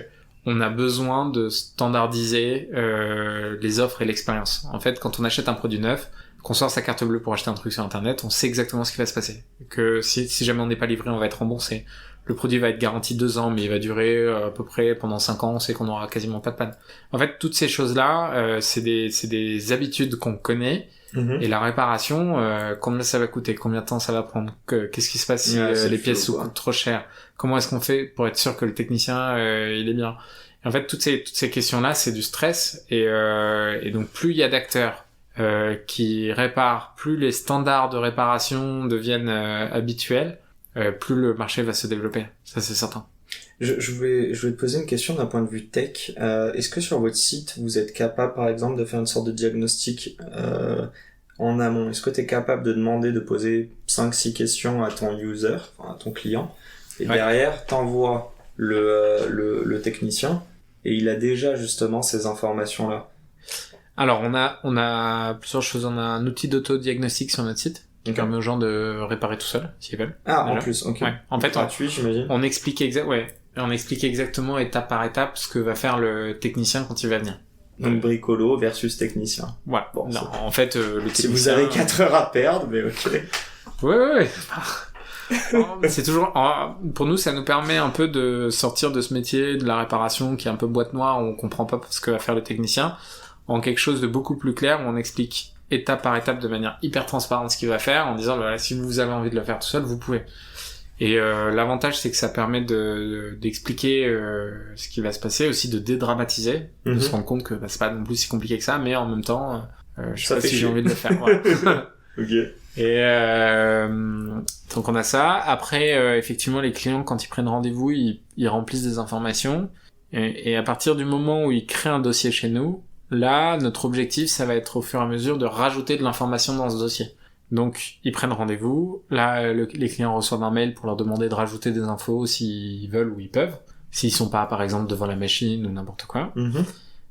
on a besoin de standardiser les offres et l'expérience. En fait, quand on achète un produit neuf, qu'on sort sa carte bleue pour acheter un truc sur internet, on sait exactement ce qui va se passer. Que si jamais on n'est pas livré, on va être remboursé. Le produit va être garanti 2 ans, mais il va durer à peu près pendant 5 ans, on sait qu'on aura quasiment pas de panne. En fait, toutes ces choses-là, c'est des habitudes qu'on connaît, et la réparation, combien ça va coûter, combien de temps ça va prendre, qu'est-ce qui se passe si les pièces coûtent trop cher, comment est-ce qu'on fait pour être sûr que le technicien il est bien. Et en fait, toutes ces questions-là, c'est du stress, et donc plus il y a d'acteurs qui réparent, plus les standards de réparation deviennent habituels, plus le marché va se développer, ça c'est certain. Je vais te poser une question d'un point de vue tech. Est-ce que sur votre site, vous êtes capable, par exemple, de faire une sorte de diagnostic en amont? Est-ce que tu es capable de demander, de poser 5-6 questions à ton user, enfin, à ton client, et derrière, t'envoies le technicien, et il a déjà justement ces informations-là? Alors, on a plusieurs choses. On a un outil d'auto-diagnostic sur notre site qui permet aux gens de réparer tout seul, s'ils veulent. Ah, déjà. En plus, ok. Ouais. En fait, gratuit, j'imagine. On explique exactement étape par étape ce que va faire le technicien quand il va venir. Donc bricolo versus technicien. Voilà. Bon, non, en fait, le technicien... Si vous avez 4 heures à perdre, mais ok. Ouais. C'est toujours, pour nous, ça nous permet un peu de sortir de ce métier de la réparation qui est un peu boîte noire où on comprend pas ce que va faire le technicien, en quelque chose de beaucoup plus clair où on explique étape par étape de manière hyper transparente ce qu'il va faire en disant voilà, si vous avez envie de le faire tout seul, vous pouvez. Et l'avantage, c'est que ça permet d'expliquer ce qui va se passer, aussi de dédramatiser, de se rendre compte que c'est pas non plus si compliqué que ça, mais en même temps, je sais pas si j'ai envie de le faire. Voilà. Ok. Et donc on a ça. Après, effectivement, les clients, quand ils prennent rendez-vous, ils remplissent des informations. Et à partir du moment où ils créent un dossier chez nous, là, notre objectif, ça va être au fur et à mesure de rajouter de l'information dans ce dossier. Donc, ils prennent rendez-vous. Là, les clients reçoivent un mail pour leur demander de rajouter des infos s'ils veulent ou ils peuvent. S'ils sont pas, par exemple, devant la machine ou n'importe quoi.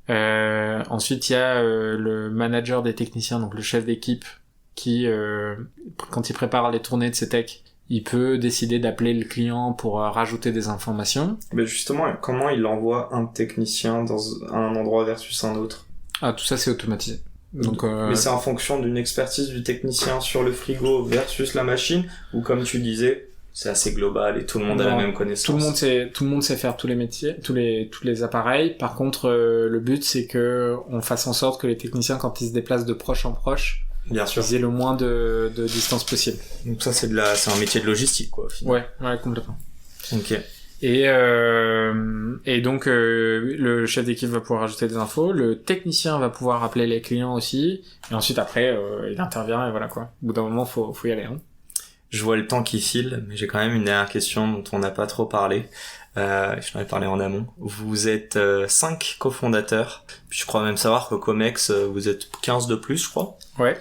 Ensuite, il y a le manager des techniciens, donc le chef d'équipe, qui, quand il prépare les tournées de ses techs, il peut décider d'appeler le client pour rajouter des informations. Mais justement, comment il envoie un technicien dans un endroit versus un autre? Ah, tout ça, c'est automatisé. Donc, mais c'est en fonction d'une expertise du technicien sur le frigo versus la machine, ou comme tu disais, c'est assez global et tout le monde a la même connaissance. Tout le monde sait faire tous les métiers, tous les appareils. Par contre, le but, c'est que on fasse en sorte que les techniciens, quand ils se déplacent de proche en proche, bien sûr, ils aient le moins de distance possible. Donc ça, c'est un métier de logistique, quoi, finalement. Ouais, complètement. Ok. Et donc le chef d'équipe va pouvoir ajouter des infos, le technicien va pouvoir appeler les clients aussi, et ensuite après il intervient et voilà quoi. Au bout d'un moment faut y aller. Hein. Je vois le temps qui file, mais j'ai quand même une dernière question dont on n'a pas trop parlé. Je t'en ai parlé en amont. Vous êtes 5 cofondateurs, puis je crois même savoir que Comex vous êtes 15 de plus, je crois. Ouais.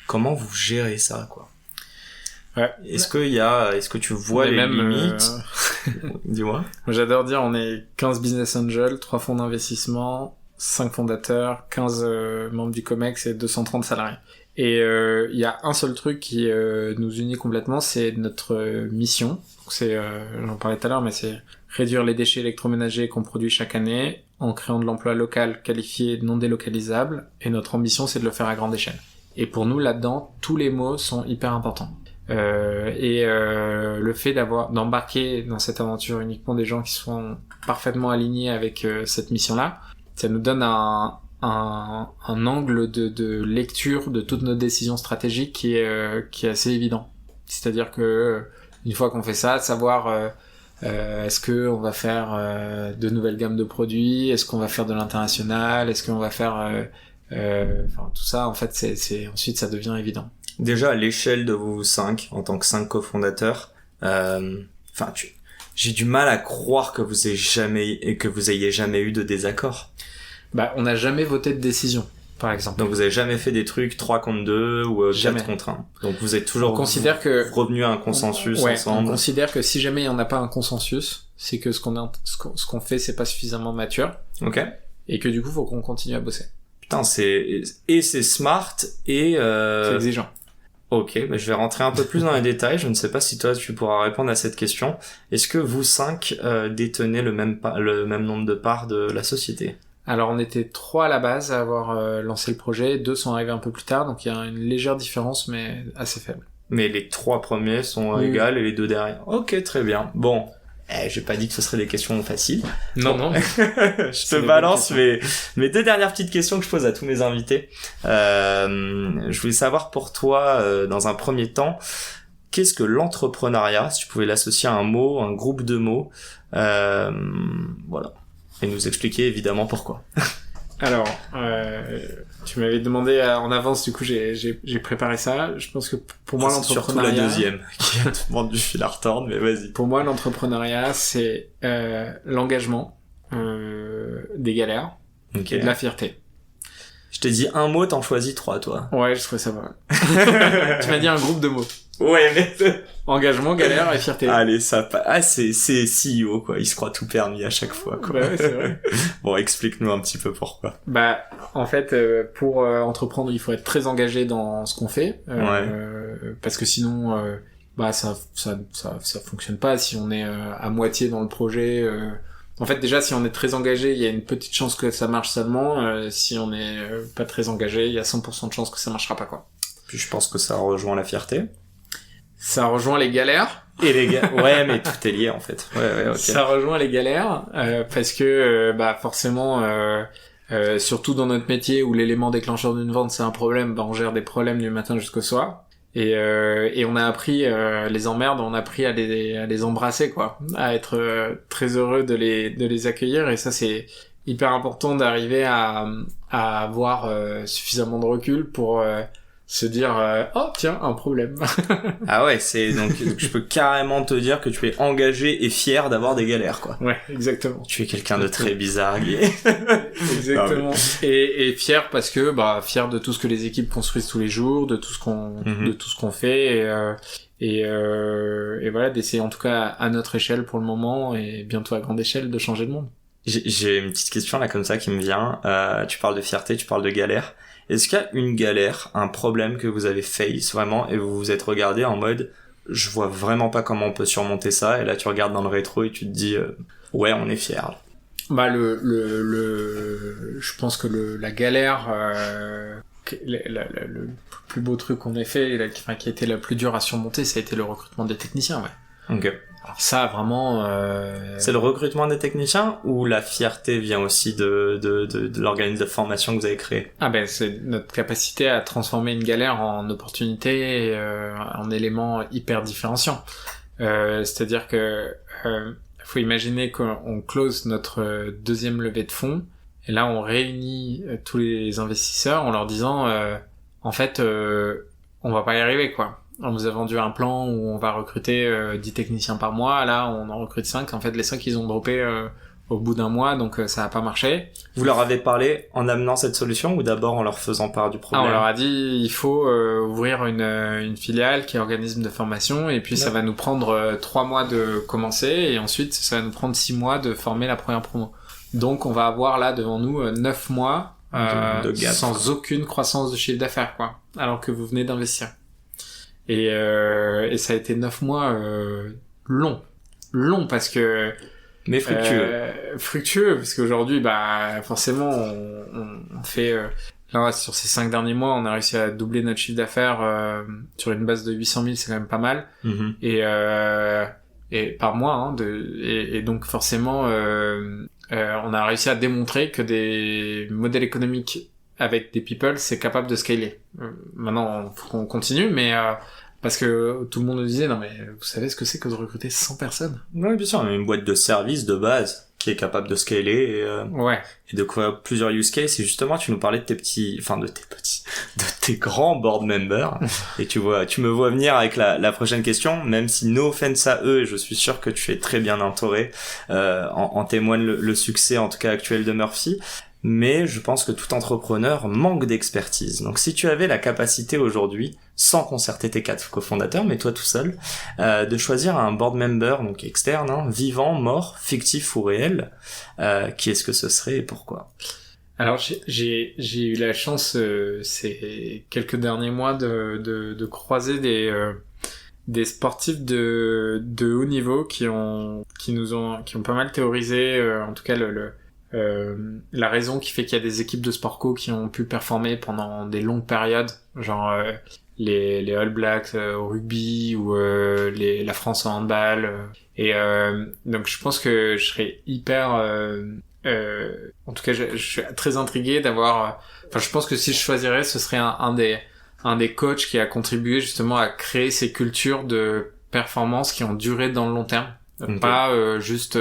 Comment vous gérez ça, quoi? Ouais. Est-ce que tu vois les limites? Dis-moi. Moi, j'adore dire, on est 15 business angels, 3 fonds d'investissement, 5 fondateurs, 15 membres du Comex et 230 salariés. Et il y a un seul truc qui nous unit complètement, c'est notre mission. Donc c'est, j'en parlais tout à l'heure, mais c'est réduire les déchets électroménagers qu'on produit chaque année en créant de l'emploi local, qualifié, non délocalisable. Et notre ambition, c'est de le faire à grande échelle. Et pour nous, là-dedans, tous les mots sont hyper importants. Le fait d'embarquer dans cette aventure uniquement des gens qui sont parfaitement alignés avec cette mission-là, ça nous donne un angle de lecture de toutes nos décisions stratégiques qui est assez évident. C'est-à-dire que une fois qu'on fait ça, savoir est-ce que on va faire de nouvelles gammes de produits, est-ce qu'on va faire de l'international, est-ce qu'on va faire tout ça, en fait, c'est ensuite ça devient évident. Déjà, à l'échelle de vous 5, en tant que 5 cofondateurs, j'ai du mal à croire que vous ayez jamais eu de désaccord. Bah, on n'a jamais voté de décision, par exemple. Donc vous avez jamais fait des trucs 3 contre 2 ou 4 contre 1. Donc vous êtes toujours revenu à un consensus ensemble. On considère que si jamais il n'y en a pas un consensus, c'est que ce qu'on fait, c'est pas suffisamment mature. Ok. Et que du coup, faut qu'on continue à bosser. Putain, c'est smart et c'est exigeant. Ok, bah je vais rentrer un peu plus dans les détails. Je ne sais pas si toi tu pourras répondre à cette question. Est-ce que vous 5 détenez le même nombre de parts de la société? Alors on était 3 à la base à avoir lancé le projet, 2 sont arrivés un peu plus tard, donc il y a une légère différence mais assez faible. Mais les 3 premiers sont égales et les 2 derrière. Ok, très bien. Bon, j'ai pas dit que ce seraient des questions faciles. Non. Je te balance mes 2 dernières petites questions que je pose à tous mes invités. Je voulais savoir pour toi, dans un premier temps, qu'est-ce que l'entrepreneuriat, si tu pouvais l'associer à un mot, un groupe de mots, voilà. Et nous expliquer évidemment pourquoi. Alors, tu m'avais demandé en avance, du coup j'ai préparé ça. Je pense que pour moi l'entrepreneuriat... Surtout la deuxième qui a te demandé du fil à retordre, mais vas-y. Pour moi l'entrepreneuriat c'est l'engagement, des galères et de la fierté. Je t'ai dit un mot, t'en choisis 3 toi. Ouais, je trouvais ça pas mal. Tu m'as dit un groupe de mots. Ouais, mais... Engagement, galère et fierté. Allez, c'est CEO, quoi. Il se croit tout permis à chaque fois, quoi. Bah ouais, c'est vrai. Bon, explique-nous un petit peu pourquoi. Bah, en fait, pour entreprendre, il faut être très engagé dans ce qu'on fait. Parce que sinon, ça fonctionne pas. Si on est à moitié dans le projet... En fait, déjà, si on est très engagé, il y a une petite chance que ça marche seulement. Si on est pas très engagé, il y a 100% de chance que ça marchera pas, quoi. Puis je pense que ça rejoint la fierté. Ça rejoint les galères. Et les gars, ouais, mais tout est lié en fait. Ouais, ok. Ça rejoint les galères parce que forcément, surtout dans notre métier où l'élément déclencheur d'une vente c'est un problème, on gère des problèmes du matin jusqu'au soir. Et on a appris les emmerdes, on a appris à les embrasser quoi, à être très heureux de les accueillir. Et ça c'est hyper important d'arriver à avoir suffisamment de recul pour se dire oh tiens un problème. Ah ouais, donc je peux carrément te dire que tu es engagé et fier d'avoir des galères quoi. Ouais, exactement. Tu es quelqu'un de très bizarre. Exactement. Et fier parce que fier de tout ce que les équipes construisent tous les jours, de tout ce qu'on fait et voilà, d'essayer en tout cas à notre échelle pour le moment et bientôt à grande échelle de changer le monde. J'ai une petite question là comme ça qui me vient. Tu parles de fierté, tu parles de galère. Est-ce qu'il y a une galère, un problème que vous avez face vraiment et vous vous êtes regardé en mode je vois vraiment pas comment on peut surmonter ça et là tu regardes dans le rétro et tu te dis ouais on est fier. Je pense que la galère le plus beau truc qu'on ait fait qui a été la plus dure à surmonter ça a été le recrutement des techniciens ouais. Ok. Alors ça vraiment c'est le recrutement des techniciens ou la fierté vient aussi de l'organisme de formation que vous avez créé? C'est notre capacité à transformer une galère en opportunité en élément hyper différenciant. C'est-à-dire que faut imaginer qu'on close notre deuxième levée de fonds et là on réunit tous les investisseurs en leur disant en fait on va pas y arriver quoi. On vous a vendu un plan où on va recruter 10 techniciens par mois, là on en recrute 5, en fait les 5 ils ont droppé au bout d'un mois donc ça a pas marché. Vous leur avez parlé en amenant cette solution ou d'abord en leur faisant part du problème? On leur a dit il faut ouvrir une filiale qui est organisme de formation et puis ça va nous prendre 3 mois de commencer et ensuite ça va nous prendre 6 mois de former la première promo. Donc on va avoir là devant nous 9 mois de sans aucune croissance de chiffre d'affaires quoi, alors que vous venez d'investir. Et ça a été 9 mois long parce que mais fructueux parce qu'aujourd'hui forcément on fait là sur ces 5 derniers mois on a réussi à doubler notre chiffre d'affaires sur une base de 800 000 c'est quand même pas mal. Et par mois et donc forcément on a réussi à démontrer que des modèles économiques avec des people, c'est capable de scaler. Maintenant, faut qu'on continue, mais parce que tout le monde nous disait, non mais vous savez ce que c'est que de recruter 100 personnes? Ouais, bien sûr, on a une boîte de service de base qui est capable de scaler et de quoi plusieurs use cases. Et justement, tu nous parlais de de tes grands board members. Et tu me vois venir avec la prochaine question, même si no offense à eux, et je suis sûr que tu es très bien entouré, en témoigne le succès en tout cas actuel de Murphy. Mais je pense que tout entrepreneur manque d'expertise. Donc si tu avais la capacité aujourd'hui, sans concerter tes 4 cofondateurs, mais toi tout seul, de choisir un board member, donc externe, vivant, mort, fictif ou réel, qui est-ce que ce serait et pourquoi? Alors j'ai eu la chance ces quelques derniers mois de croiser des sportifs de haut niveau qui ont pas mal théorisé en tout cas la raison qui fait qu'il y a des équipes de sport co qui ont pu performer pendant des longues périodes, genre les All Blacks au rugby ou la France en handball donc je pense que je serais hyper en tout cas je suis très intrigué d'avoir je pense que si je choisirais ce serait un des coachs qui a contribué justement à créer ces cultures de performance qui ont duré dans le long terme. Okay. Pas juste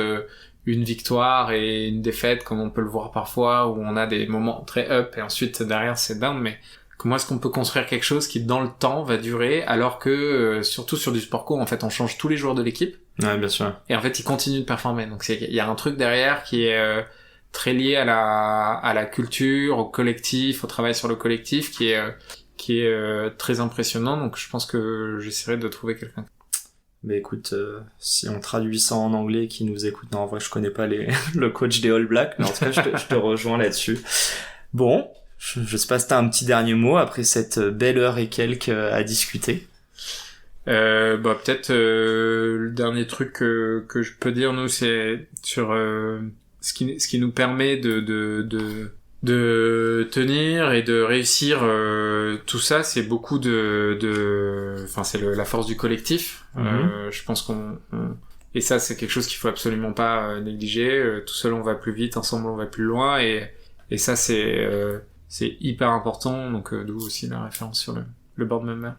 une victoire et une défaite comme on peut le voir parfois où on a des moments très up et ensuite derrière c'est down, mais comment est-ce qu'on peut construire quelque chose qui dans le temps va durer alors que surtout sur du sport co en fait on change tous les joueurs de l'équipe. Ouais, bien sûr. Et en fait ils continuent de performer. Donc il y a un truc derrière qui est très lié à la culture, au collectif, au travail sur le collectif qui est très impressionnant, donc je pense que j'essaierai de trouver quelqu'un. Mais écoute, si on traduit ça en anglais, qui nous écoute, non, en vrai, je connais pas le coach des All Blacks, mais en tout cas, je te rejoins là-dessus. Bon, je sais pas si t'as un petit dernier mot après cette belle heure et quelques à discuter. Peut-être le dernier truc que je peux dire, nous, c'est sur ce qui nous permet de tenir et de réussir tout ça, c'est beaucoup c'est la force du collectif. Je pense et ça c'est quelque chose qu'il faut absolument pas négliger. Tout seul on va plus vite, ensemble on va plus loin et ça c'est hyper important, donc d'où aussi la référence sur le board member.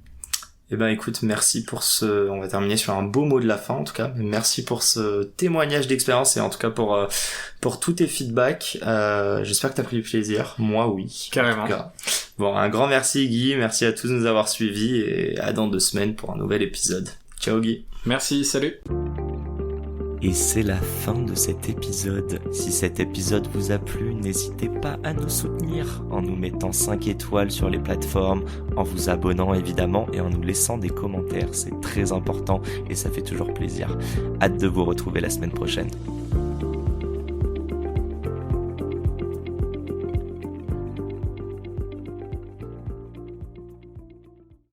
Eh ben écoute, merci pour on va terminer sur un beau mot de la fin en tout cas, mais merci pour ce témoignage d'expérience et en tout cas pour tous tes feedbacks. J'espère que t'as pris du plaisir, moi oui. Carrément. Bon, un grand merci Guy, merci à tous de nous avoir suivis et à dans 2 semaines pour un nouvel épisode. Ciao Guy. Merci, salut. Et c'est la fin de cet épisode. Si cet épisode vous a plu, n'hésitez pas à nous soutenir en nous mettant 5 étoiles sur les plateformes, en vous abonnant évidemment et en nous laissant des commentaires. C'est très important et ça fait toujours plaisir. Hâte de vous retrouver la semaine prochaine.